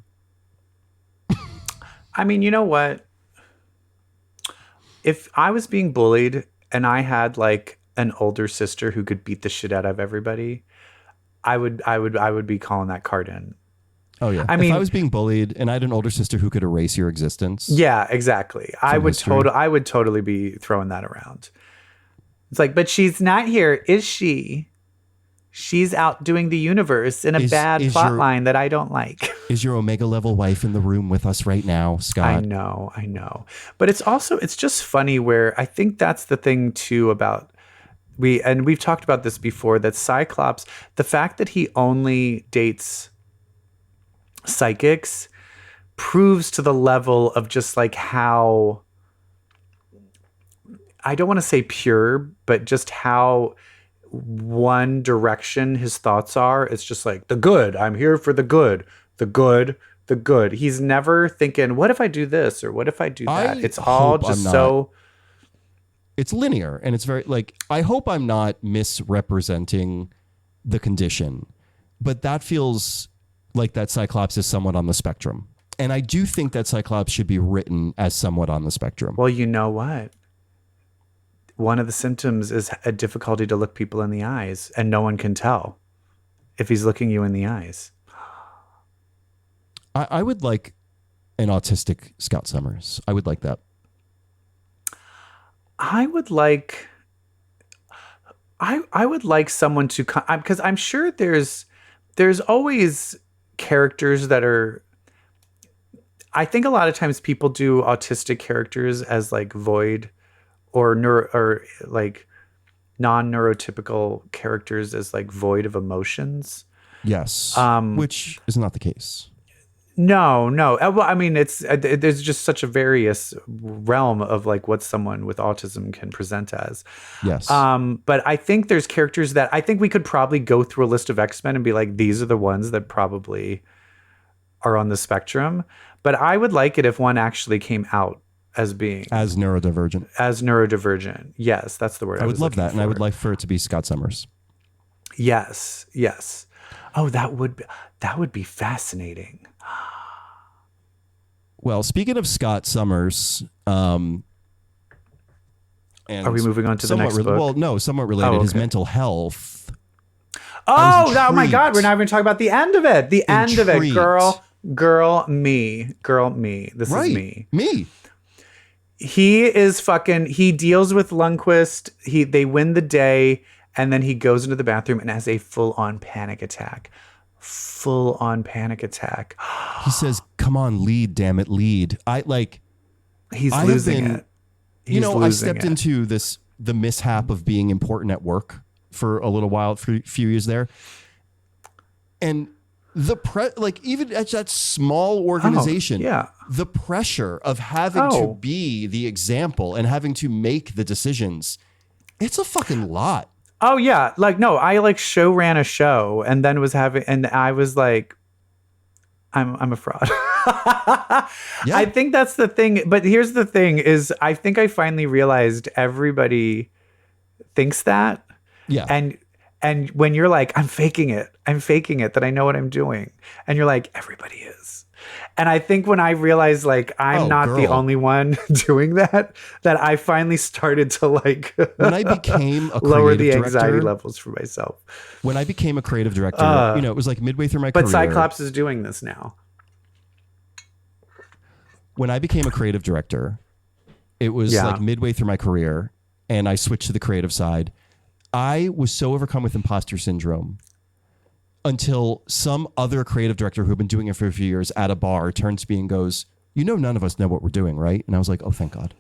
I mean, you know what? If I was being bullied and I had like an older sister who could beat the shit out of everybody, I would be calling that card in. Oh yeah. I mean, if I was being bullied and I had an older sister who could erase your existence. Yeah, exactly. I would totally be throwing that around. It's like, but she's not here, is she? She's out doing the universe in a bad plot line that I don't like. Is your Omega level wife in the room with us right now, Scott? I know. But it's just funny where I think that's the thing too about we've talked about this before, that Cyclops, the fact that he only dates psychics proves to the level of just like how, I don't want to say pure, but just how one direction his thoughts are. It's just like the good. I'm here for the good. The good. The good. He's never thinking, what if I do this or what if I do that? It's all just so. It's linear and it's very like, I hope I'm not misrepresenting the condition, but that feels like that Cyclops is somewhat on the spectrum. And I do think that Cyclops should be written as somewhat on the spectrum. Well, you know what? One of the symptoms is a difficulty to look people in the eyes, and no one can tell if he's looking you in the eyes. I would like an autistic Scott Summers. I would like that. I would like someone to come, because I'm sure there's always characters that are, I think a lot of times people do autistic characters as like void or like non-neurotypical characters as like void of emotions. Yes. Which is not the case. No. Well, I mean, there's just such a various realm of like what someone with autism can present as. Yes. But I think there's characters that I think we could probably go through a list of X-Men and be like, these are the ones that probably are on the spectrum. But I would like it if one actually came out as being as neurodivergent. Yes, that's the word. I would love that, and I would like for it to be Scott Summers. Yes. Oh, that would be fascinating. Well, speaking of Scott Summers, and are we moving on to the next book? Well, no, somewhat related. His mental health. Oh my God! We're not even talking about the end of it. The end of it, girl, me. This is me. Me. He is fucking. He deals with Lundquist. They win the day, and then he goes into the bathroom and has a full-on panic attack. He says, "Come on, lead, damn it, lead." He's losing it. I stepped into the mishap of being important at work for a little while, for a few years there, and even at that small organization, the pressure of having to be the example and having to make the decisions, it's a fucking lot. Oh yeah. I ran a show and then and I was like, I'm a fraud. Yeah. I think that's the thing. But here's the thing is I think I finally realized everybody thinks that. Yeah. And when you're like, I'm faking it, that I know what I'm doing. And you're like, everybody is. And I think when I realized like I'm not the only one doing that I finally started to like when I became a lower the director, anxiety levels for myself. When I became a creative director, it was like midway through my career. But Cyclops is doing this now. When I became a creative director, it was like midway through my career and I switched to the creative side. I was so overcome with imposter syndrome until some other creative director who had been doing it for a few years at a bar turns to me and goes, you know, none of us know what we're doing, right? And I was like, oh, thank God.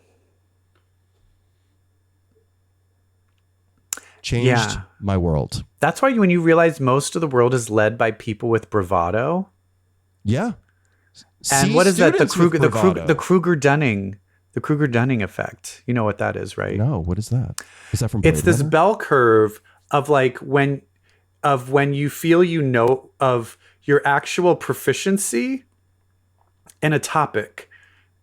Changed my world. That's why when you realize most of the world is led by people with bravado. Yeah. And what is that? The Kruger Dunning effect. You know what that is, right? No, what is that? Is that from Blade It's this Runner? bell curve of like when you feel you know of your actual proficiency in a topic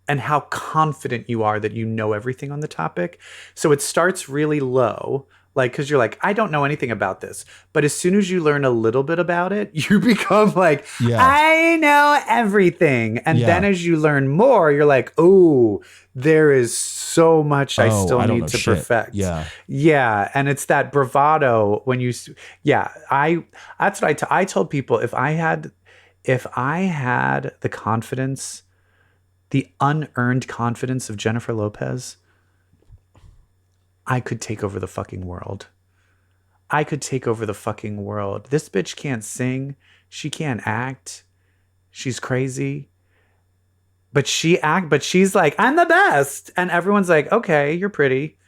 and how confident you are that you know everything on the topic. So it starts really low. Like, because you're like, I don't know anything about this. But as soon as you learn a little bit about it, you become like, I know everything. And then as you learn more, you're like, oh, there is so much I still need to perfect. Yeah. And it's that bravado when you, that's what I told people. If I had the confidence, the unearned confidence of Jennifer Lopez, I could take over the fucking world. I could take over the fucking world. This bitch can't sing. She can't act. She's crazy. But she's like, I'm the best. And everyone's like, okay, you're pretty.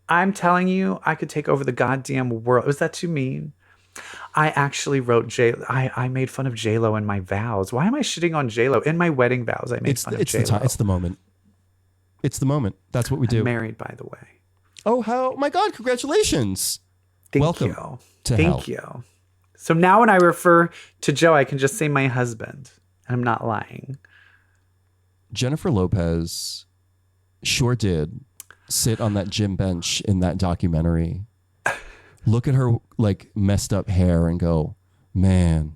I'm telling you, I could take over the goddamn world. Was that too mean? I actually wrote I made fun of J-Lo in my vows. Why am I shitting on J-Lo? In my wedding vows, I made fun of J-Lo. It's the moment. It's the moment. That's what we do. I'm married, by the way. Oh, my God. Congratulations. Welcome to Thank hell. you. So now when I refer to Joe, I can just say my husband. And I'm not lying. Jennifer Lopez sure did sit on that gym bench in that documentary, look at her like messed up hair and go, man,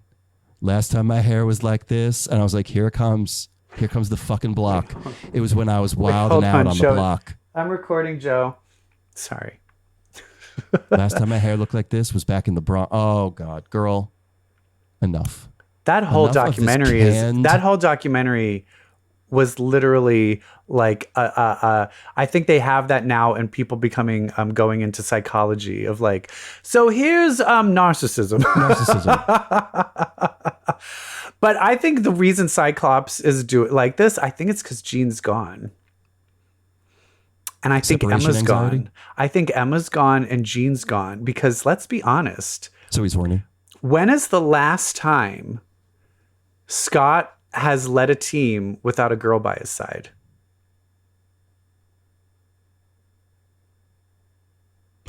last time my hair was like this. And I was like, here comes the fucking block. It was when I was wilding out on the block. I'm recording, Joe. Sorry. Last time my hair looked like this was back in the Bronx. Oh God, girl, enough. That whole documentary was literally like I think they have that now, and people becoming going into psychology of like, so here's narcissism. But I think the reason Cyclops is doing like this, I think it's because Jean's gone. And I think Emma's gone. I think Emma's gone and Jean's gone because let's be honest. So he's horny. When is the last time Scott has led a team without a girl by his side?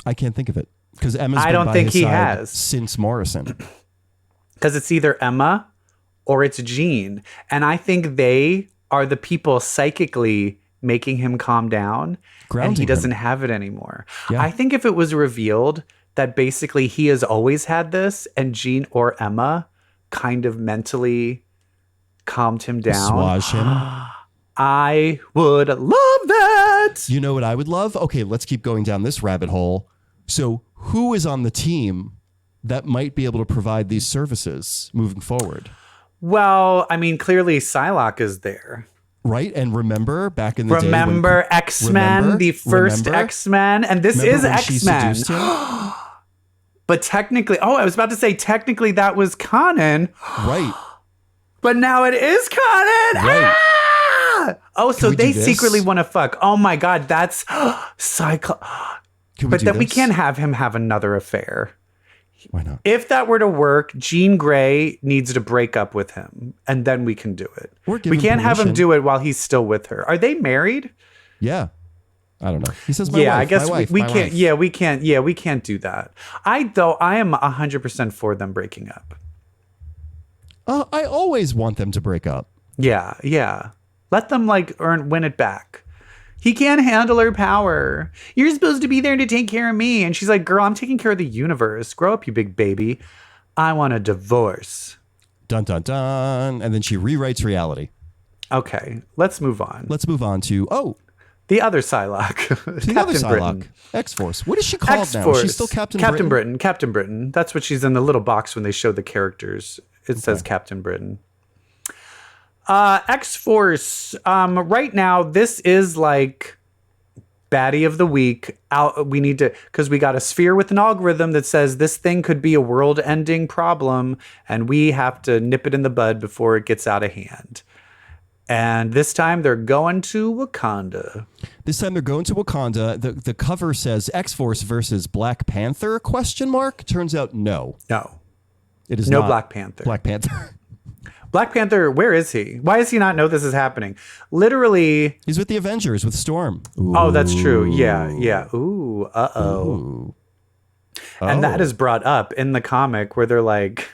I can't think of it because Emma's I don't been think by his he side has since Morrison. Because it's either Emma or it's Jean. And I think they are the people psychically making him calm down, and he doesn't have it anymore. Yeah. I think if it was revealed that basically he has always had this and Jean or Emma kind of mentally calmed him down, assuage him, I would love that. You know what I would love? Okay, let's keep going down this rabbit hole. So who is on the team that might be able to provide these services moving forward? Well, I mean, clearly Psylocke is there. Right, and remember back in the day, remember X-Men, the first X-Men, and this is X-Men. But technically, I was about to say technically that was canon. Right. But now it is canon. Right. Ah! Oh, so they secretly want to fuck. Oh my God, that's Cyclops. But then we can't have him have another affair. Why not? If that were to work, Jean Grey needs to break up with him, and then we can do it. We can't have him do it while he's still with her. Are they married? Yeah. I don't know. He says, my wife, I guess we can't. Wife. Yeah, we can't. Yeah, we can't do that. I am 100% for them breaking up. I always want them to break up. Yeah. Let them win it back. He can't handle her power. You're supposed to be there to take care of me. And she's like, girl, I'm taking care of the universe. Grow up, you big baby. I want a divorce. Dun, dun, dun. And then she rewrites reality. Okay, let's move on. Let's move on to, the other Psylocke. The other Psylocke. X-Force. What is she called now? She's still Captain Britain? Captain Britain. That's what she's in the little box when they show the characters. It says Captain Britain. X-Force. Right now, this is like baddie of the week. We need to, because we got a sphere with an algorithm that says this thing could be a world-ending problem, and we have to nip it in the bud before it gets out of hand. And this time they're going to Wakanda. The cover says X-Force versus Black Panther ? Turns out no. No. It is no not Black Panther. Black Panther. Black Panther, where is he? Why does he not know this is happening? Literally. He's with the Avengers, with Storm. Ooh. Oh, that's true. Yeah. Ooh, uh-oh. Ooh. And that is brought up in the comic where they're like,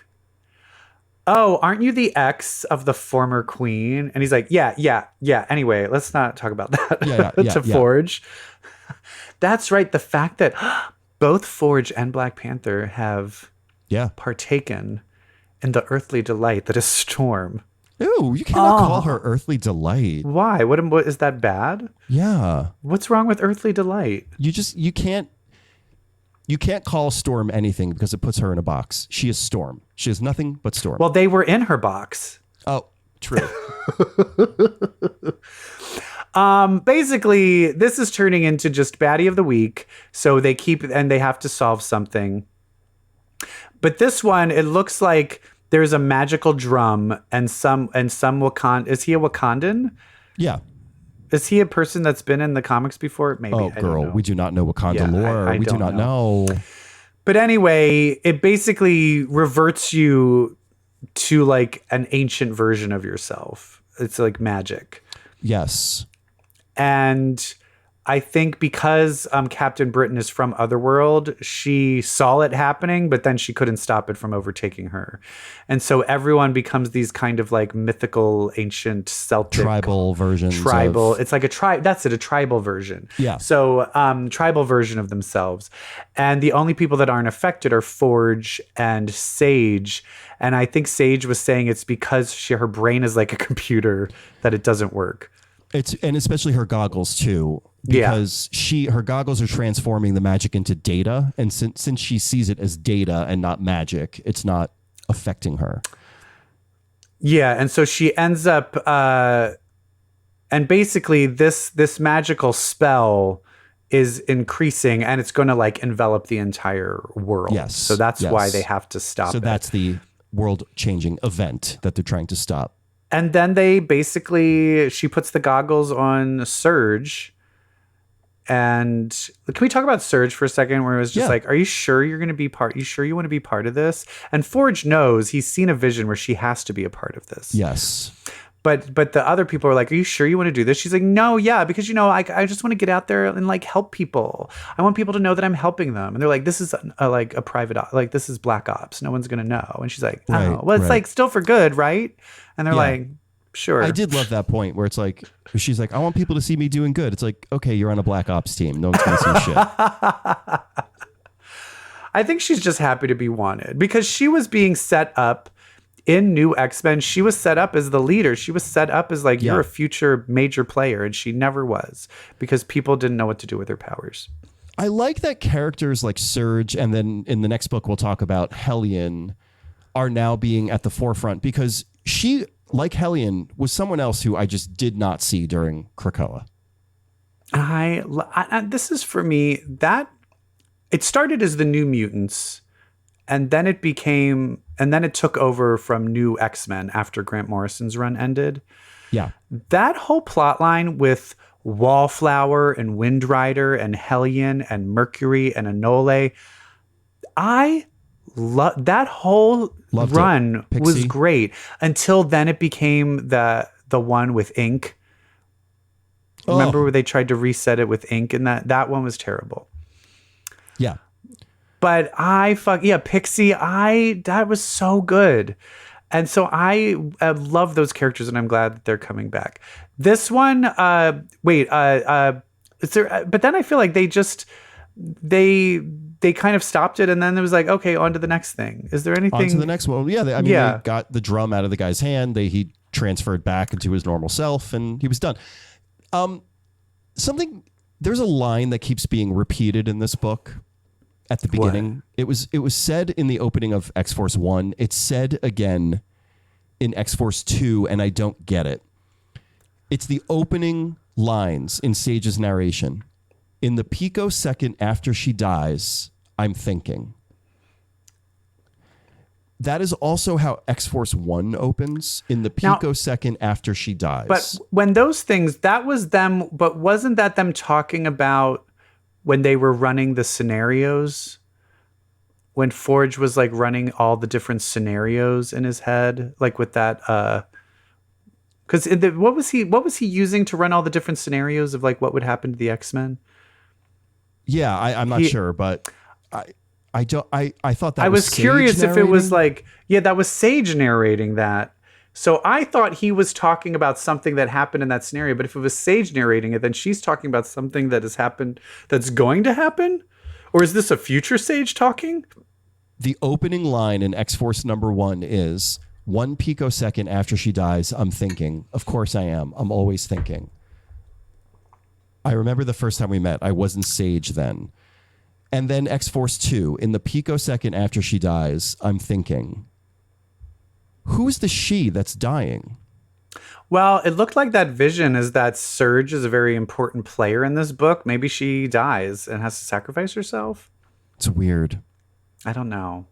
oh, aren't you the ex of the former queen? And he's like, yeah. Anyway, let's not talk about that. To Forge. That's right. The fact that both Forge and Black Panther have partaken in the earthly delight that is Storm. Ooh, you cannot call her earthly delight. Why? What is that bad? Yeah. What's wrong with earthly delight? You can't call Storm anything because it puts her in a box. She is Storm. She is nothing but Storm. Well, they were in her box. Oh, true. Basically, this is turning into just baddie of the week. So they have to solve something. But this one, it looks like there's a magical drum and some Wakandan. Is he a Wakandan? Yeah. Is he a person that's been in the comics before? Maybe. Oh, girl, we do not know Wakanda lore. We do not know. But anyway, it basically reverts you to like an ancient version of yourself. It's like magic. Yes. And I think because Captain Britain is from Otherworld, she saw it happening, but then she couldn't stop it from overtaking her. And so everyone becomes these kind of like mythical, ancient, Celtic. Tribal versions. It's like a tribe. That's it, a tribal version. Yeah. So tribal version of themselves. And the only people that aren't affected are Forge and Sage. And I think Sage was saying it's because her brain is like a computer that it doesn't work. And especially her goggles too, because her goggles are transforming the magic into data, and since she sees it as data and not magic, it's not affecting her. Yeah, and so she ends up, and basically this magical spell is increasing, and it's going to like envelop the entire world. Yes, so that's why they have to stop. So that's the world-changing event that they're trying to stop. And then she puts the goggles on Surge. And can we talk about Surge for a second, where it was just like, are you sure you're going to be you sure you want to be part of this? And Forge knows, he's seen a vision where she has to be a part of this. Yes. But the other people are like, are you sure you want to do this? She's like, no, because, I just want to get out there and like help people. I want people to know that I'm helping them. And they're like, this is like a private, like this is Black Ops. No one's going to know. And she's like, oh, well, it's like still for good, right? And they're like, sure. I did love that point where it's like, she's like, I want people to see me doing good. It's like, okay, you're on a Black Ops team. No one's going to see shit. I think she's just happy to be wanted because she was being set up in New X-Men. She was set up as the leader. She was set up as like, you're a future major player. And she never was because people didn't know what to do with her powers. I like that characters like Surge, and then in the next book, we'll talk about Hellion, are now being at the forefront because she, like Hellion, was someone else who I just did not see during Krakoa. This is for me that it started as the New Mutants, and then it took over from New X-Men after Grant Morrison's run ended. Yeah. That whole plot line with Wallflower and Wind Rider and Hellion and Mercury and Enole, I love that whole run. Was great until then it became the one with ink. Remember where they tried to reset it with ink, and that one was terrible. Yeah. But Pixie, that was so good. And so I love those characters, and I'm glad that they're coming back. This one, but then I feel like they kind of stopped it, and then it was like, okay, on to the next thing. Is there anything? On to the next one. Yeah, they got the drum out of the guy's hand. He transferred back into his normal self, and he was done. There's a line that keeps being repeated in this book at the beginning. What? It was said in the opening of X-Force 1. It's said again in X-Force 2, and I don't get it. It's the opening lines in Sage's narration. In the picosecond after she dies, I'm thinking. That is also how X-Force 1 opens, in the picosecond after she dies. But when those things, that was them, but wasn't that them talking about when they were running the scenarios? When Forge was like running all the different scenarios in his head, like with that, because what was he using to run all the different scenarios of like what would happen to the X-Men? Yeah, I'm not sure, but I thought that I was curious if it was narrating. like, yeah, that was Sage narrating that. So I thought he was talking about something that happened in that scenario, but if it was Sage narrating it, then she's talking about something that has happened, that's going to happen? Or is this a future Sage talking? The opening line in X-Force #1 is, 1 picosecond after she dies, I'm thinking. Of course I am. I'm always thinking. I remember the first time we met. I wasn't Sage then. And then X-Force 2, in the picosecond after she dies, I'm thinking. Who's the she that's dying? Well, it looked like that Vision is that Surge is a very important player in this book. Maybe she dies and has to sacrifice herself. It's weird. I don't know.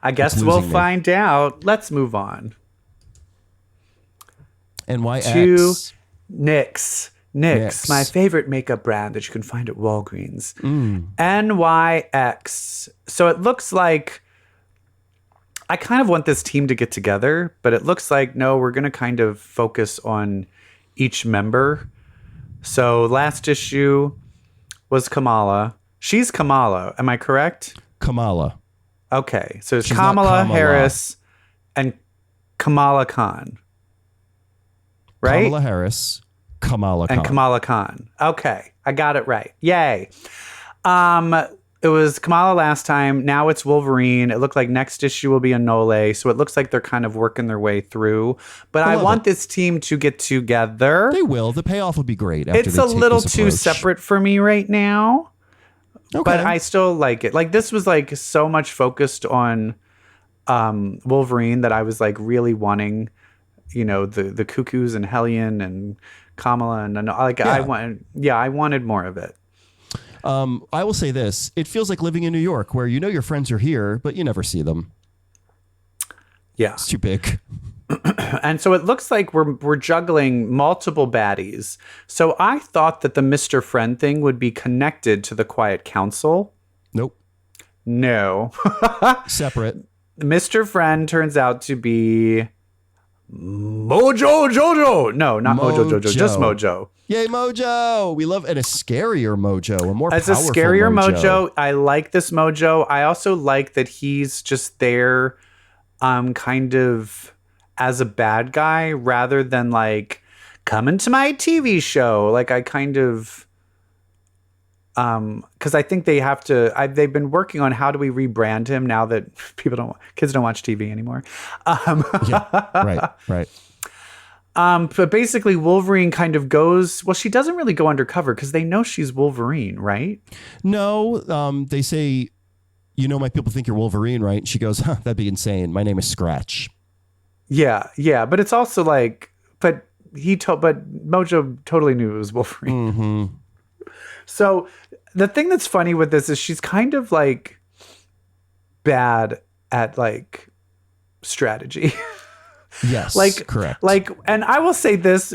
I guess It's we'll losing me. find out. Let's move on. NYX. To NYX. NYX, NYX. my favorite makeup brand that you can find at Walgreens. Mm. NYX. So it looks like, I kind of want this team to get together, but it looks like, no, we're going to kind of focus on each member. So last issue was Kamala. She's Kamala. Am I correct? Kamala. Okay. So it's She's not Kamala Kamala. Harris and Kamala Khan. Right? Kamala Harris. Kamala Khan. And Kamala Khan. Okay, I got it right. Yay. It was Kamala last time. Now it's Wolverine. It looked like next issue will be a Nole. So it looks like they're kind of working their way through. But I love want it. this team to get together. They will. The payoff will be great. After It's they a take little this too approach. separate for me right now. Okay. But I still like it. Like this was like so much focused on Wolverine that I was like really wanting, you know, the Cuckoos and Hellion and Kamala and like Yeah. I wanted more of it. I will say this. It feels like living in New York where you know your friends are here, but you never see them. Yeah. It's too big. And so it looks like we're juggling multiple baddies. So I thought that the Mr. Friend thing would be connected to the Quiet Council. Nope. No. Separate. Mr. Friend turns out to be Mojo Jojo. No, not Mojo Jojo, just Mojo. Yay, Mojo. We love, and a scarier Mojo, a more As a powerful scarier Mojo, I like this Mojo. I also like that he's just there kind of as a bad guy rather than like coming to my TV show. Like I kind of because I think they have to. They've been working on how do we rebrand him now that kids don't watch TV anymore. Yeah, right. But basically, Wolverine kind of goes. Well, she doesn't really go undercover because they know she's Wolverine, right? No, they say, you know, my people think you're Wolverine, right? And she goes, huh, that'd be insane. My name is Scratch. Yeah. But it's also like, but Mojo totally knew it was Wolverine. Mm-hmm. So the thing that's funny with this is she's kind of like bad at like strategy. Yes, correct. Like, and I will say this,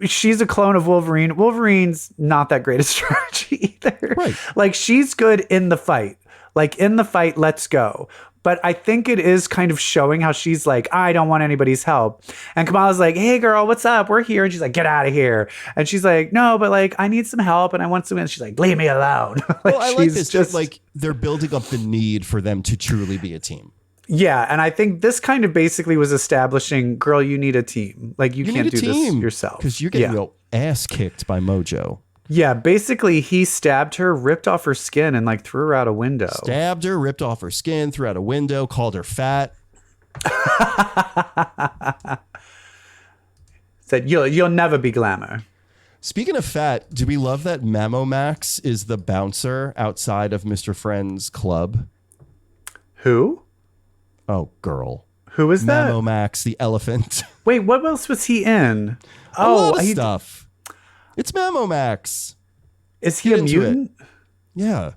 she's a clone of Wolverine. Wolverine's not that great at strategy either. Right. Like she's good in the fight. Like in the fight, let's go. But I think it is kind of showing how she's like, I don't want anybody's help. And Kamala's like, hey girl, what's up? We're here. And she's like, get out of here. And she's like, no, but like, I need some help and I want some. And she's like, leave me alone. Like, Well, I like she's this. Just like they're building up the need for them to truly be a team. Yeah, and I think this kind of basically was establishing, girl, you need a team. Like you can't need a do this team yourself. because you're getting your ass kicked by Mojo. Yeah, basically he stabbed her, ripped off her skin, and like threw her out a window. Stabbed her, ripped off her skin, threw out a window, called her fat. Said you'll never be glamour. Speaking of fat, do we love that Mamo Max is the bouncer outside of Mr. Friend's club? Who? Oh, girl. Who is that? Mamo Max, the elephant. Wait, what else was he in? A lot of stuff. It's Mamo Max. Is he Get a into it. mutant? Yeah.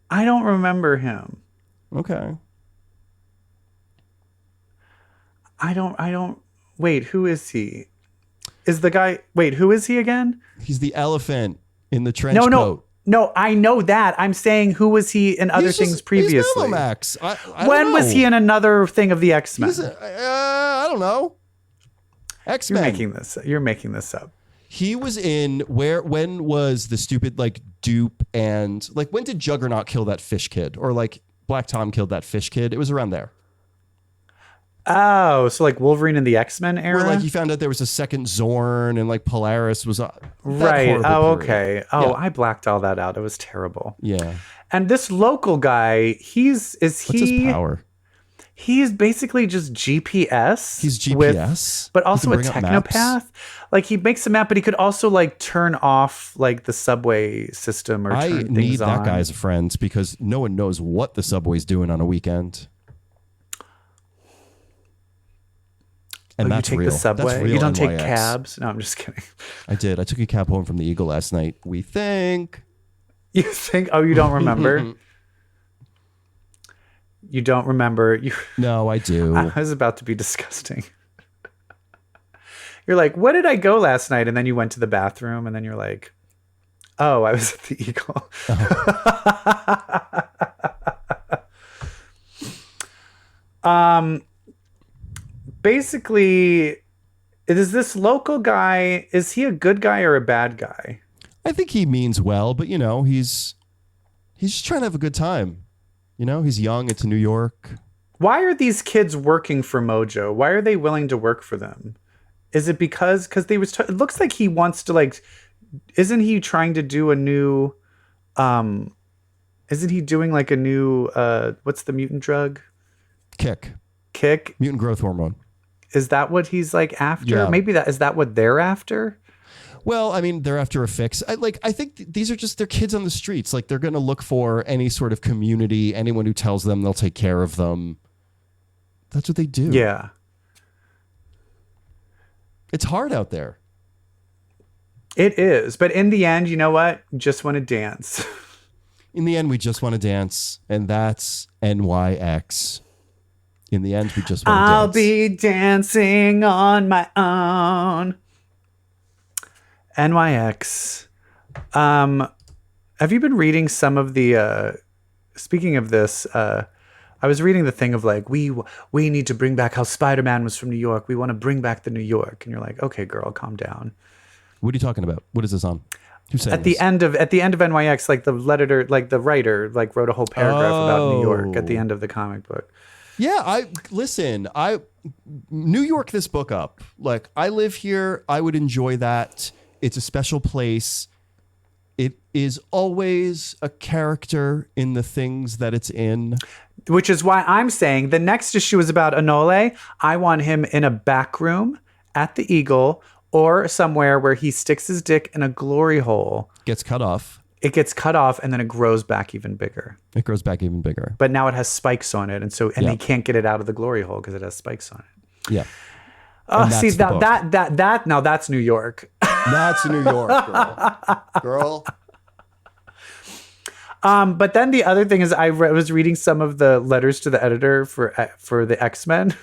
I don't remember him. Okay. I don't. Wait, who is he? Is the guy? Wait, who is he again? He's the elephant in the trench No, coat. no. I know that. I'm saying, who was he in other things previously? He's Max. I When don't was know. he in another thing of the X-Men? I don't know. X-Men. You're making this up. He was in when was the stupid like dupe and like when did Juggernaut kill that fish kid or like Black Tom killed that fish kid? It was around there. Oh, so like Wolverine in the X-Men era? Where like you found out there was a second Zorn and like Polaris was right. Oh, period. okay. Oh, Yeah. I blacked all that out. It was terrible. Yeah. And this local guy, What's his power? He's basically just GPS. He's GPS, but also He a can bring up maps. technopath. Like he makes a map, but he could also like turn off like the subway system or I turn need things that on. guy as a friend because no one knows what the subway's doing on a weekend. And You that's take real. the subway. That's real You don't take NYX. cabs. No, I'm just kidding. I did. I took a cab home from the Eagle last night. We think. You think? Oh, you don't remember? You don't remember? No, I do. I was about to be disgusting. You're like, what did I go last night? And then you went to the bathroom, and then you're like, oh, I was at the Eagle. Basically, is this local guy, is he a good guy or a bad guy? I think he means well, but you know, he's just trying to have a good time. You know, he's young. It's New York. Why are these kids working for Mojo? Why are they willing to work for them? Is it because they was? It looks like he wants to like. Isn't he trying to do a new? Isn't he doing like a new? What's the mutant drug? Kick. Mutant growth hormone. Is that what he's like after? Yeah. Maybe is that what they're after? Well, I mean, they're after a fix. I think these are just they're kids on the streets. Like they're going to look for any sort of community. Anyone who tells them they'll take care of them. That's what they do. Yeah. It's hard out there. It is, but in the end, you know what? Just want to dance. In the end, we just want to dance, and that's NYX. In the end, we just want to dance. I'll be dancing on my own. NYX. Have you been reading some of the? Speaking of this, I was reading the thing of like we need to bring back how Spider-Man was from New York. We want to bring back the New York, and you're like, okay, girl, calm down. What are you talking about? What is this on? Who's saying At the end of NYX, like the writer like wrote a whole paragraph about New York at the end of the comic book. Yeah, New York this book up. Like I live here, I would enjoy that. It's a special place. It is always a character in the things that it's in. Which is why I'm saying the next issue is about Anole. I want him in a back room at the Eagle or somewhere where he sticks his dick in a glory hole. Gets cut off. It gets cut off and then it grows back even bigger. It grows back even bigger. But now it has spikes on it, and Yeah. he can't get it out of the glory hole because it has spikes on it. Yeah. Oh, And see that's the book. that now that's New York. That's New York, girl. But then the other thing is I was reading some of the letters to the editor for the X-Men.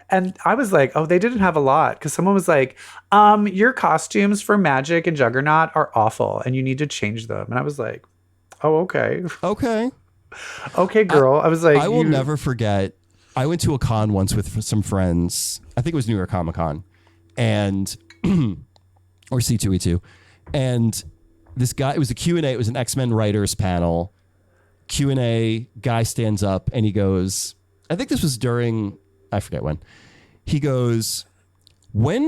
And I was like, oh, they didn't have a lot. Because someone was like, your costumes for Magic and Juggernaut are awful and you need to change them. And I was like, oh, okay. Okay. Okay, girl. I was like, I will never forget. I went to a con once with some friends. I think it was New York Comic Con, and or C2E2, and this guy. It was a Q&A. It was an X-Men writers panel. Q&A. Guy stands up and he goes. I think this was during. I forget when. He goes, when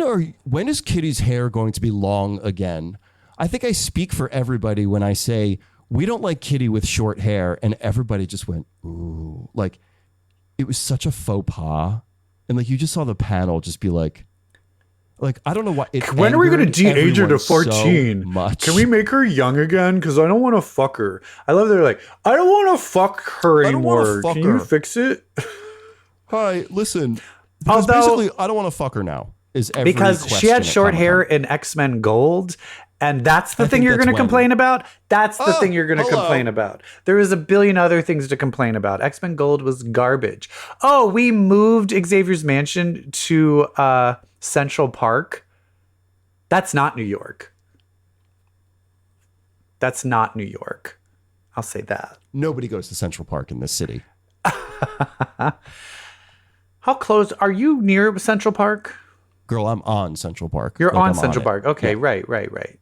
is Kitty's hair going to be long again? I think I speak for everybody when I say we don't like Kitty with short hair, and everybody just went, ooh. Like, it was such a faux pas. And like you just saw the panel just be like I don't know why. When are we going to de-age her to 14? So much. Can we make her young again? Because I don't want to fuck her. I love they're like, I don't want to fuck her I don't wanna anymore. fuck Can her. you fix it? Hi, listen. Because Although- basically, I don't want to fuck her now. Is every Because she question had at short Comic-Con. hair in X-Men Gold, And that's the I thing think you're that's going to when. complain about? That's the thing you're going to hello. complain about. There is a billion other things to complain about. X-Men Gold was garbage. Oh, we moved Xavier's Mansion to Central Park. That's not New York. That's not New York. I'll say that. Nobody goes to Central Park in this city. How close are you near Central Park? Girl, I'm on Central Park. You're Like, on I'm Central it. Park. Okay, Yeah. right.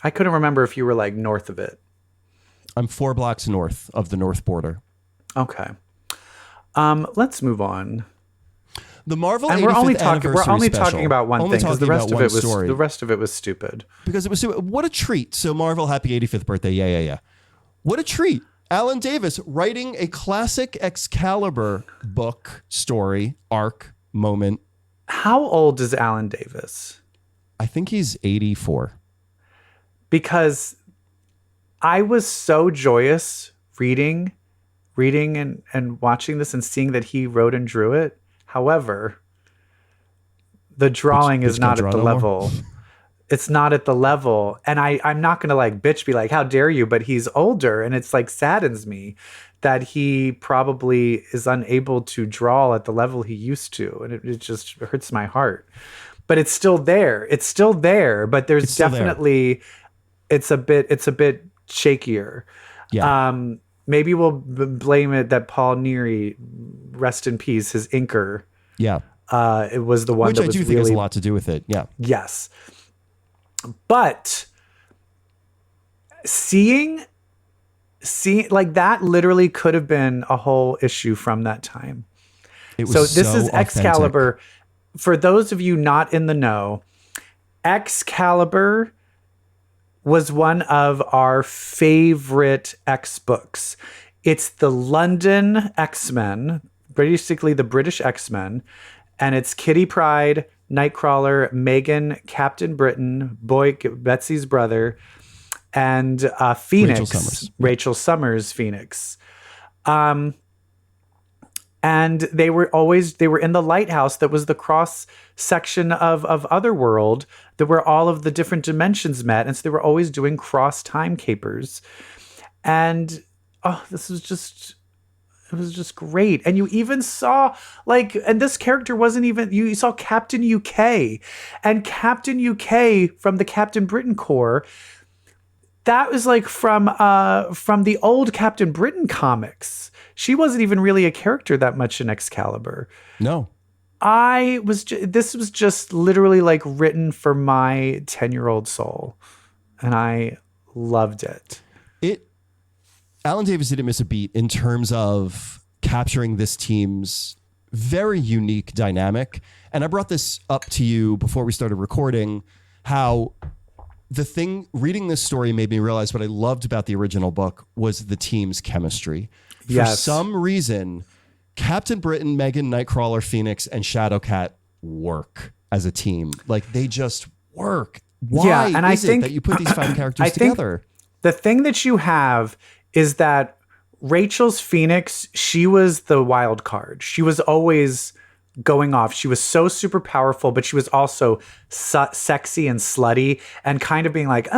I couldn't remember if you were like north of it. I'm 4 blocks north of the north border. Okay. Let's move on. The Marvel And 85th we're only anniversary talking special. about one Only thing because the talking rest about of one it was story. stupid. Because it was what a treat. So Marvel, happy 85th birthday. Yeah. What a treat. Alan Davis writing a classic Excalibur book, story, arc, moment. How old is Alan Davis? I think he's 84. Because I was so joyous reading and watching this and seeing that he wrote and drew it. However, the drawing is Bitch not can't at draw the no more? level. It's not at the level. And I'm not going to like bitch be like, how dare you? But he's older and it's like saddens me that he probably is unable to draw at the level he used to. And it just hurts my heart. But it's still there. It's still there. But there's It's still there. definitely it's a bit shakier. Yeah. Maybe we'll blame it that Paul Neary, rest in peace, his inker. Yeah. It was the one Which that I was do think has really a lot to do with it. Yeah. yes. But seeing like that literally could have been a whole issue from that time. It was So this is authentic. Excalibur. For those of you not in the know, Excalibur was one of our favorite X books. It's the London X-Men, basically the British X-Men, and it's Kitty Pryde, Nightcrawler, Megan, Captain Britain, Betsy's brother, and Phoenix, Rachel Summers Phoenix. And they were in the lighthouse that was the cross section of Otherworld, that where all of the different dimensions met. And so they were always doing cross time capers. And it was just great. And you even saw and this character wasn't even, you saw Captain UK, and Captain UK from the Captain Britain Corps. That was like from the old Captain Britain comics. She wasn't even really a character that much in Excalibur. No. This was just literally like written for my 10-year-old soul. And I loved it. Alan Davis didn't miss a beat in terms of capturing this team's very unique dynamic. And I brought this up to you before we started recording, how reading this story made me realize what I loved about the original book was the team's chemistry. For some reason, Captain Britain, Megan, Nightcrawler, Phoenix, and Shadowcat work as a team. Like, they just work. Why and is it that you put these 5 characters together? The thing that you have is that Rachel's Phoenix, she was the wild card. She was always going off. She was so super powerful, but she was also sexy and slutty and kind of being like,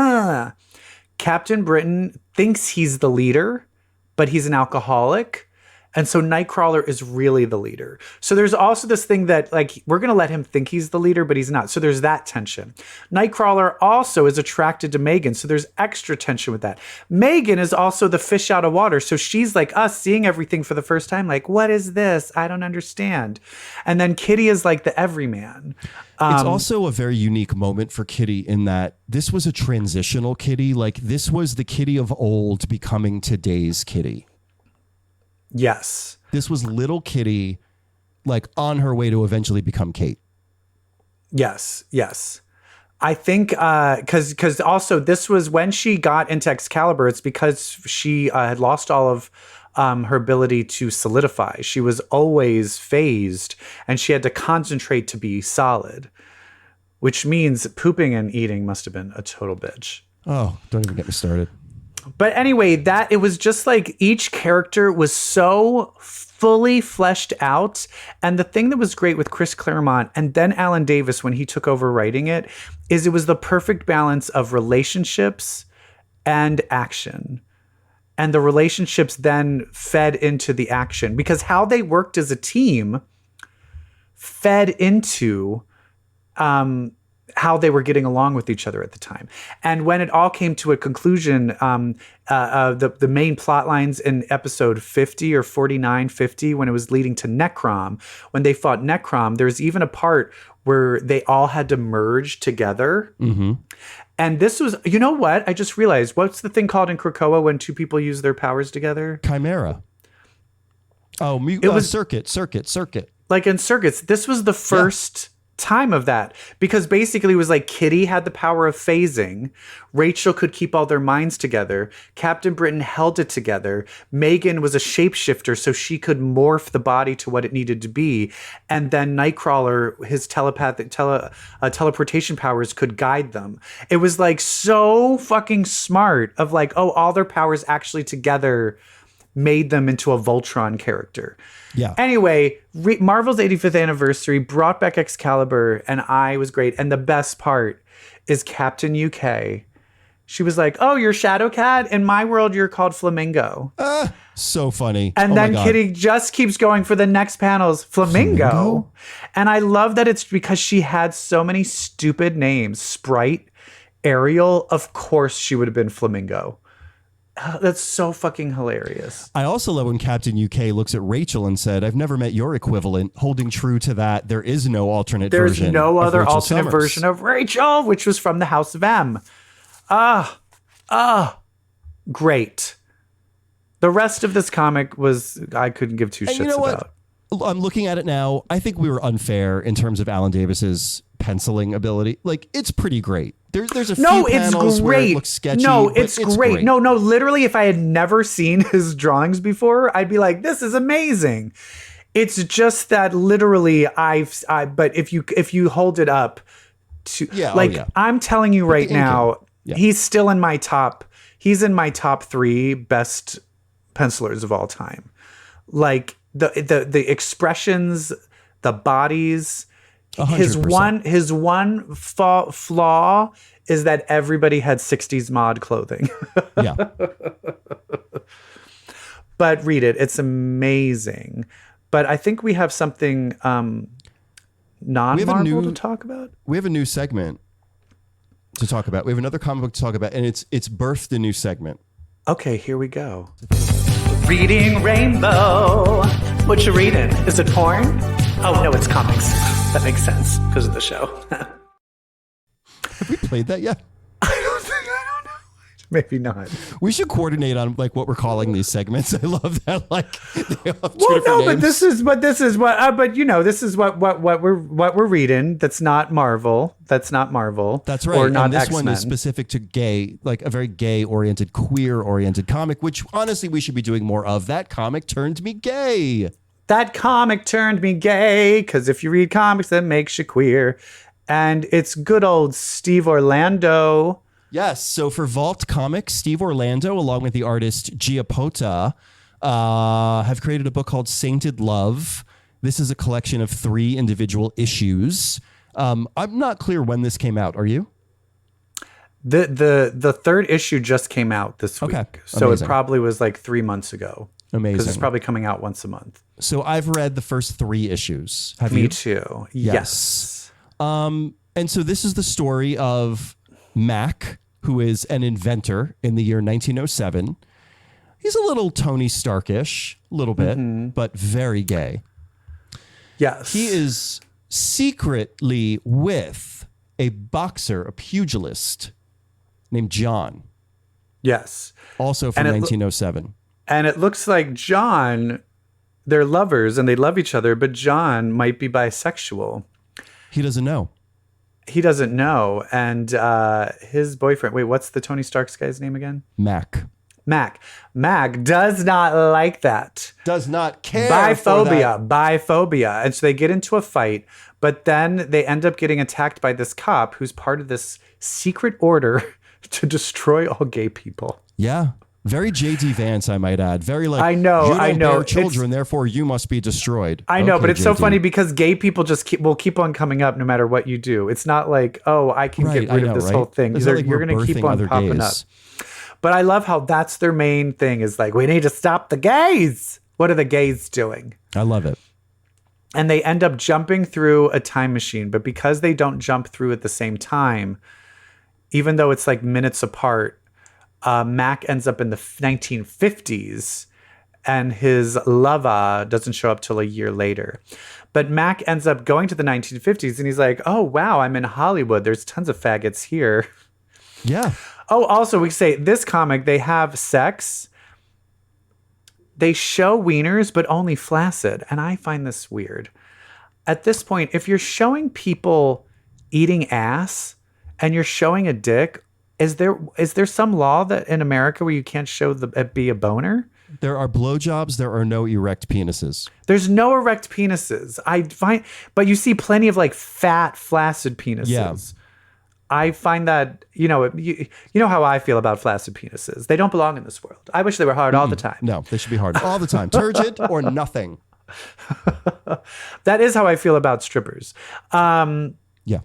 Captain Britain thinks he's the leader, but he's an alcoholic. And so Nightcrawler is really the leader. So there's also this thing that we're going to let him think he's the leader, but he's not. So there's that tension. Nightcrawler also is attracted to Megan. So there's extra tension with that. Megan is also the fish out of water. So she's like us, seeing everything for the first time. Like, what is this? I don't understand. And then Kitty is like the everyman. It's also a very unique moment for Kitty in that this was a transitional Kitty. Like, this was the Kitty of old becoming today's Kitty. Yes. This was little Kitty, on her way to eventually become Kate. Yes. I think because also this was when she got into Excalibur, it's because she had lost all of her ability to solidify. She was always phased and she had to concentrate to be solid, which means pooping and eating must have been a total bitch. Oh, don't even get me started. But anyway, it was just like each character was so fully fleshed out. And the thing that was great with Chris Claremont and then Alan Davis when he took over writing it is it was the perfect balance of relationships and action. And the relationships then fed into the action because how they worked as a team fed into how they were getting along with each other at the time. And when it all came to a conclusion, the main plot lines in episode 50 or 49, 50, when it was leading to Necrom, when they fought Necrom, there's even a part where they all had to merge together. Mm-hmm. And this was, you know what? I just realized, what's the thing called in Krakoa when two people use their powers together? Chimera. Oh, it was circuit. Like in circuits, this was the first time of that because basically it was like Kitty had the power of phasing, Rachel could keep all their minds together, Captain Britain held it together, Megan was a shapeshifter so she could morph the body to what it needed to be, and then Nightcrawler, his telepathic teleportation powers could guide them. It was like so fucking smart of like, oh, all their powers actually together made them into a Voltron character. Yeah. Anyway, Marvel's 85th anniversary brought back Excalibur, and I was great. And the best part is Captain UK. She was like, "Oh, you're Shadowcat? In my world, you're called Flamingo." So funny. And then Kitty just keeps going for the next panels, Flamingo. And I love that it's because she had so many stupid names. Sprite, Ariel, of course she would have been Flamingo. That's so fucking hilarious. I also love when Captain UK looks at Rachel and said, "I've never met your equivalent," holding true to that. There is no alternate version. There's no other Rachel alternate Summers. version of Rachel, which was from the House of M. Great. The rest of this comic was, I couldn't give two shits You know about. what? I'm looking at it now. I think we were unfair in terms of Alan Davis's penciling ability. Like, it's pretty great. There's a few panels where it looks sketchy. No, but it's great. No, literally, if I had never seen his drawings before, I'd be like, this is amazing. It's just that literally but if you hold it up to I'm telling you right now, he's still in my top. He's in my top 3 best pencilers of all time. Like the expressions, the bodies. 100%. His one flaw is that everybody had 60s mod clothing. Yeah. But read it. It's amazing. But I think we have something non-Marvel to talk about. We have a new segment to talk about. We have another comic book to talk about, and it's birthed a new segment. Okay, here we go. Reading Rainbow. What you reading? Is it porn? Oh, no, it's comics. That makes sense because of the show. Have we played that yet? I don't know. Maybe not. We should coordinate on like what we're calling these segments. I love that. Like, they all have two Well, different no, names. this is what we're reading. That's not Marvel. That's Right. Or not and this X-Men. one is specific to gay, like a very gay-oriented, queer-oriented comic, which honestly we should be doing more of. That comic turned me gay. That comic turned me gay because if you read comics, that makes you queer. And it's good old Steve Orlando. Yes. So for Vault Comics, Steve Orlando, along with the artist Giappota, have created a book called Sainted Love. This is a collection of 3 individual issues. I'm not clear when this came out. Are you? The third issue just came out this week. Okay. So Amazing. it probably was like 3 months ago. Amazing. Because it's probably coming out once a month. So I've read the first 3 issues. Have Me you? too. Yes. And so this is the story of Mac, who is an inventor in the year 1907. He's a little Tony Starkish, a little bit, but very gay. Yes. He is secretly with a boxer, a pugilist named John, Yes. also from And 1907. And it looks like John, they're lovers and they love each other, but John might be bisexual. He doesn't know. He doesn't know. And his boyfriend, wait, what's the Tony Stark's guy's name again? Mac. Mac does not like that. Does not care. Biphobia. And so they get into a fight, but then they end up getting attacked by this cop who's part of this secret order to destroy all gay people. Yeah. Very J.D. Vance, I might add. Very like, I know, you don't I know. bear children, therefore you must be destroyed. I know, Okay, but it's so JD. funny because gay people just will keep on coming up no matter what you do. It's not like, oh, I can Right, get I rid know, of this right? whole thing. It's not like You're we're going to keep birthing on other popping gays. up. But I love how that's their main thing is like, we need to stop the gays. What are the gays doing? I love it. And they end up jumping through a time machine. But because they don't jump through at the same time, even though it's like minutes apart, Mac ends up in the 1950s and his lover doesn't show up till a year later. But Mac ends up going to the 1950s and he's like, oh, wow, I'm in Hollywood. There's tons of faggots here. Yeah. Oh, also, we say this comic, they have sex. They show wieners, but only flaccid. And I find this weird. At this point, if you're showing people eating ass and you're showing a dick, is there some law that in America where you can't show be a boner? There are blowjobs. There are no erect penises. There's no erect penises. But you see plenty of like fat, flaccid penises. Yeah. I find that, you know how I feel about flaccid penises. They don't belong in this world. I wish they were hard all the time. No, they should be hard all the time. Turgid or nothing. That is how I feel about strippers. Yeah.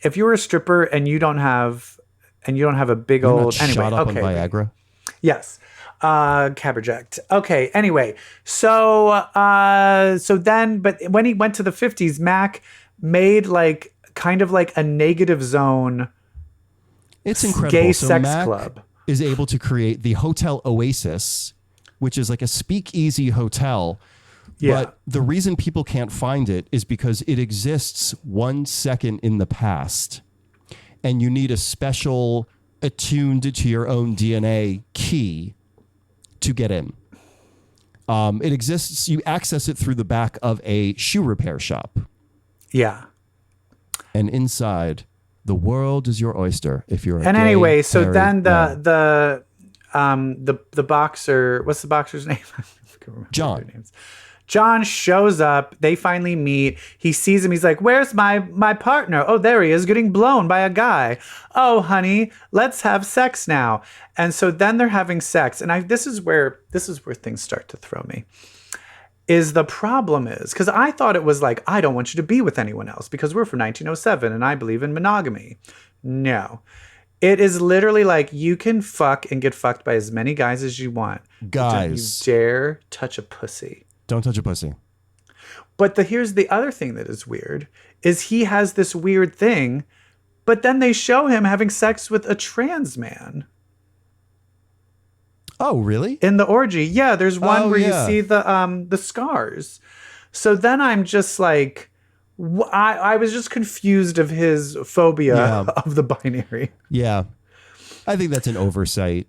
If you were a stripper and you don't have a big You're old not shot up on Viagra. Yes. Caberject. Okay. Anyway, so then, but when he went to the 50s, Mac made like kind of like a negative zone. It's incredible. Gay So sex Mac club is able to create the Hotel Oasis, which is like a speakeasy hotel. Yeah. But the reason people can't find it is because it exists 1 second in the past. And you need a special attuned to your own DNA key to get in. It exists. You access it through the back of a shoe repair shop. Yeah. And inside, the world is your oyster. If you're a And gay, anyway, so hairy then man. the boxer, what's the boxer's name? I can't remember John. their names. John shows up. They finally meet. He sees him. He's like, where's my partner? Oh, there he is, getting blown by a guy. Oh, honey, let's have sex now. And so then they're having sex. And this is where things start to throw me. The problem is, because I thought it was like, I don't want you to be with anyone else because we're from 1907 and I believe in monogamy. No. It is literally like you can fuck and get fucked by as many guys as you want. Guys. Don't you dare touch a pussy. Don't touch a pussy. But here's the other thing that is weird, is he has this weird thing, but then they show him having sex with a trans man. Oh, really? In the orgy. Yeah, there's one where yeah. you see the scars. So then I'm just like, I was just confused of his phobia of the binary. Yeah. I think that's an oversight.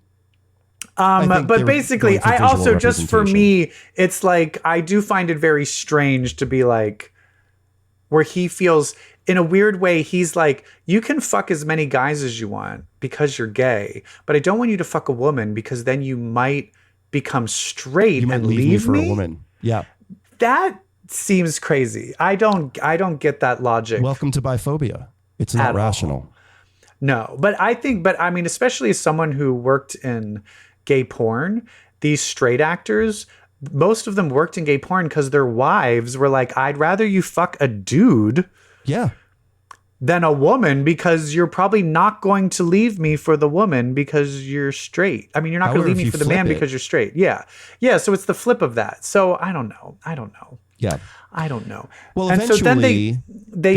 But basically, I also, just for me, it's like, I do find it very strange to be like, where he feels, in a weird way, he's like, you can fuck as many guys as you want because you're gay, but I don't want you to fuck a woman because then you might become straight You might and leave me for me. a woman. Yeah. That seems crazy. I don't get that logic. Welcome to biphobia. It's not At all. rational. No, but I mean, especially as someone who worked in gay porn, these straight actors, most of them worked in gay porn because their wives were like, I'd rather you fuck a dude Yeah. than a woman because you're probably not going to leave me for the woman because you're straight. I mean, you're not going to However, leave if me you for the man flip it- because you're straight. Yeah. Yeah. So it's the flip of that. So I don't know. Yeah. I don't know. Well, and eventually, so then they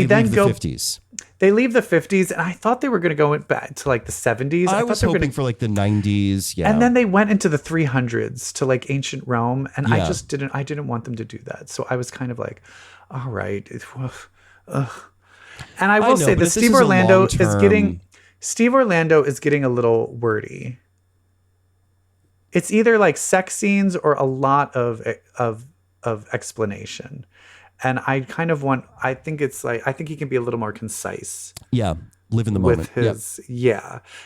then leave the go 50s. They leave the 50s, and I thought they were going to go back to like the 70s. I thought was they were hoping gonna, for like the 90s. Yeah. and then they went into the 300s to like ancient Rome, and I Yeah. just didn't want them to do that. So I was kind of like, all right. Ugh. And I will know, say but that if this is a long-term- Steve Orlando is getting a little wordy. It's either like sex scenes or a lot of explanation. And I kind of I think he can be a little more concise Yeah. Live in the moment. with his,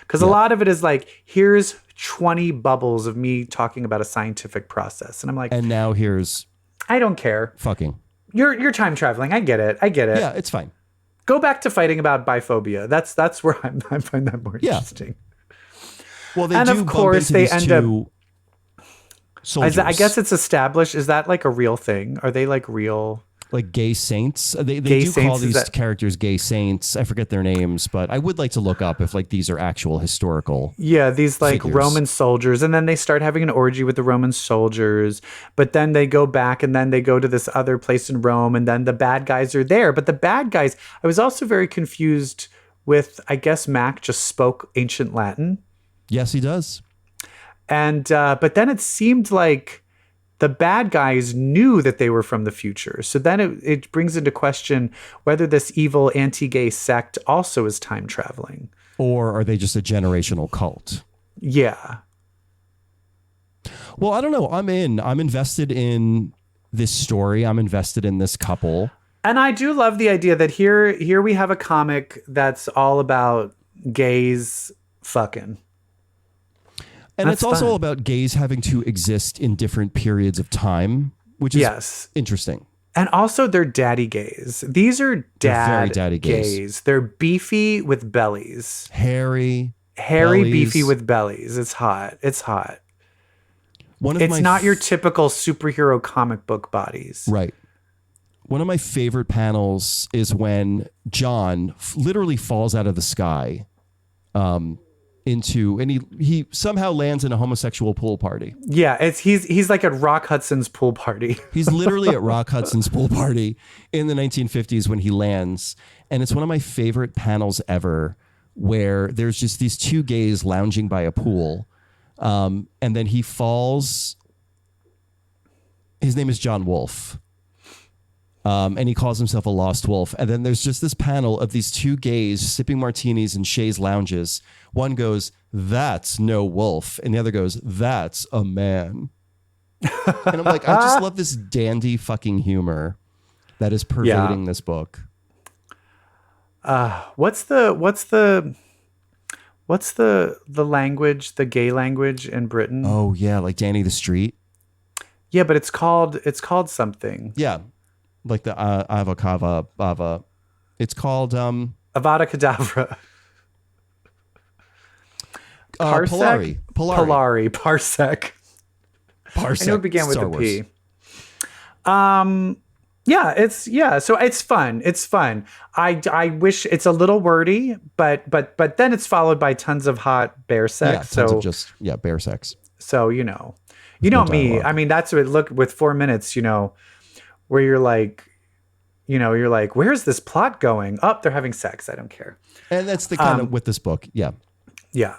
Because a lot of it is like, here's 20 bubbles of me talking about a scientific process. And I'm like, And now here's I don't care. fucking. You're time traveling. I get it. Yeah, it's fine. Go back to fighting about biphobia. That's where I find that more Yeah. interesting. Well, they And do of bump course, into they these end two soldiers. I guess it's established. Is that like a real thing? Are they like real? like gay saints. They Gay do call saints, is these that- characters gay saints. I forget their names, but I would like to look up if like these are actual historical. Yeah, these like figures. Roman soldiers, and then they start having an orgy with the Roman soldiers, but then they go back and then they go to this other place in Rome, and then the bad guys are there. But the bad guys, I was also very confused with, I guess Mac just spoke ancient Latin. Yes, he does. And but then it seemed like the bad guys knew that they were from the future. So then it brings into question whether this evil anti-gay sect also is time traveling. Or are they just a generational cult? Yeah. Well, I don't know. I'm in. I'm invested in this story. I'm invested in this couple. And I do love the idea that here we have a comic that's all about gays fucking. And That's it's also fun. about gays having to exist in different periods of time, which is Yes. interesting. And also they're daddy gays. These are They're very dad daddy gays. gays. They're beefy with bellies. Hairy, Hairy, bellies. beefy with bellies. It's hot. It's hot. One of It's my not your typical superhero comic book bodies. right. One of my favorite panels is when John literally falls out of the sky, and he somehow lands in a homosexual pool party. Yeah, he's like at Rock Hudson's pool party. He's literally at Rock Hudson's pool party in the 1950s when he lands. And it's one of my favorite panels ever where there's just these two gays lounging by a pool. And then he falls. His name is John Wolfe. And he calls himself a lost wolf. And then there's just this panel of these two gays sipping martinis in Shay's lounges. One goes, "That's no wolf." And the other goes, "That's a man." And I'm like, I just love this dandy fucking humor that is pervading this book. What's the language, the gay language in Britain? Oh yeah, like Danny the Street. Yeah, but it's called something. Yeah, like the avocava bava. It's called Avada Kedavra. Polari. Polari. Parsec. Parsec. I know it began with Star a Wars. P. So it's fun. It's fun. I wish it's a little wordy, but then it's followed by tons of hot bear sex. Yeah, tons of bear sex. So you know no me. dialogue. I mean, that's what look with 4 minutes. Where you're like, where's this plot going? Oh, they're having sex. I don't care. And that's the kind of with this book. Yeah. Yeah.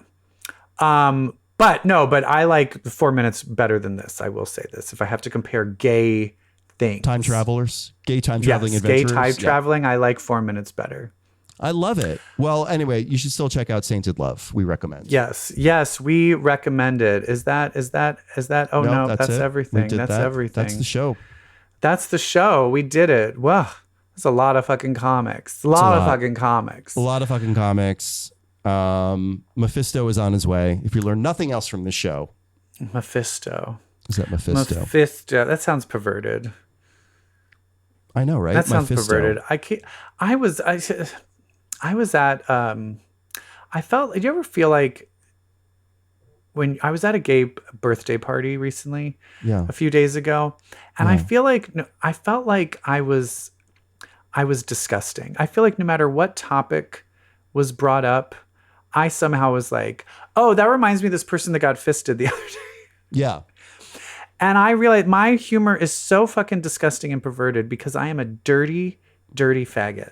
But I like 4 minutes better than this. I will say this. If I have to compare gay things. Time travelers, gay time traveling Yes, adventurers. gay time Yeah. traveling. I like 4 minutes better. I love it. Well, anyway, you should still check out Sainted Love. We recommend. Yes, we recommend it. Is that? Oh no, that's it. everything. We did That's that. everything. That's the show. That's the show. We did it. Wow, that's a lot of fucking comics. A lot of fucking comics. A lot of fucking comics. Mephisto is on his way. If you learn nothing else from this show, Mephisto. is that Mephisto? Mephisto. That sounds perverted. I know, right? That sounds Mephisto. perverted. I was at I felt, did you ever feel like when I was at a gay birthday party recently, Yeah. a few days ago, and I felt like I was disgusting. I feel like no matter what topic was brought up, I somehow was like, oh, that reminds me of this person that got fisted the other day. Yeah. And I realized my humor is so fucking disgusting and perverted because I am a dirty, dirty faggot.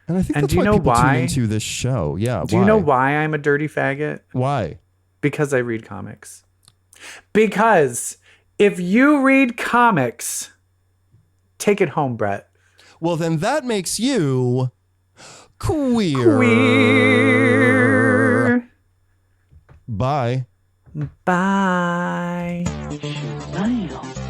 And I think And that's do you why know people why? tune into this show. Yeah. Do you know why I'm a dirty faggot? Why? Because I read comics. Because if you read comics, take it home, Brett. Well, then that makes you queer. Queer. Bye. Bye. Shazam.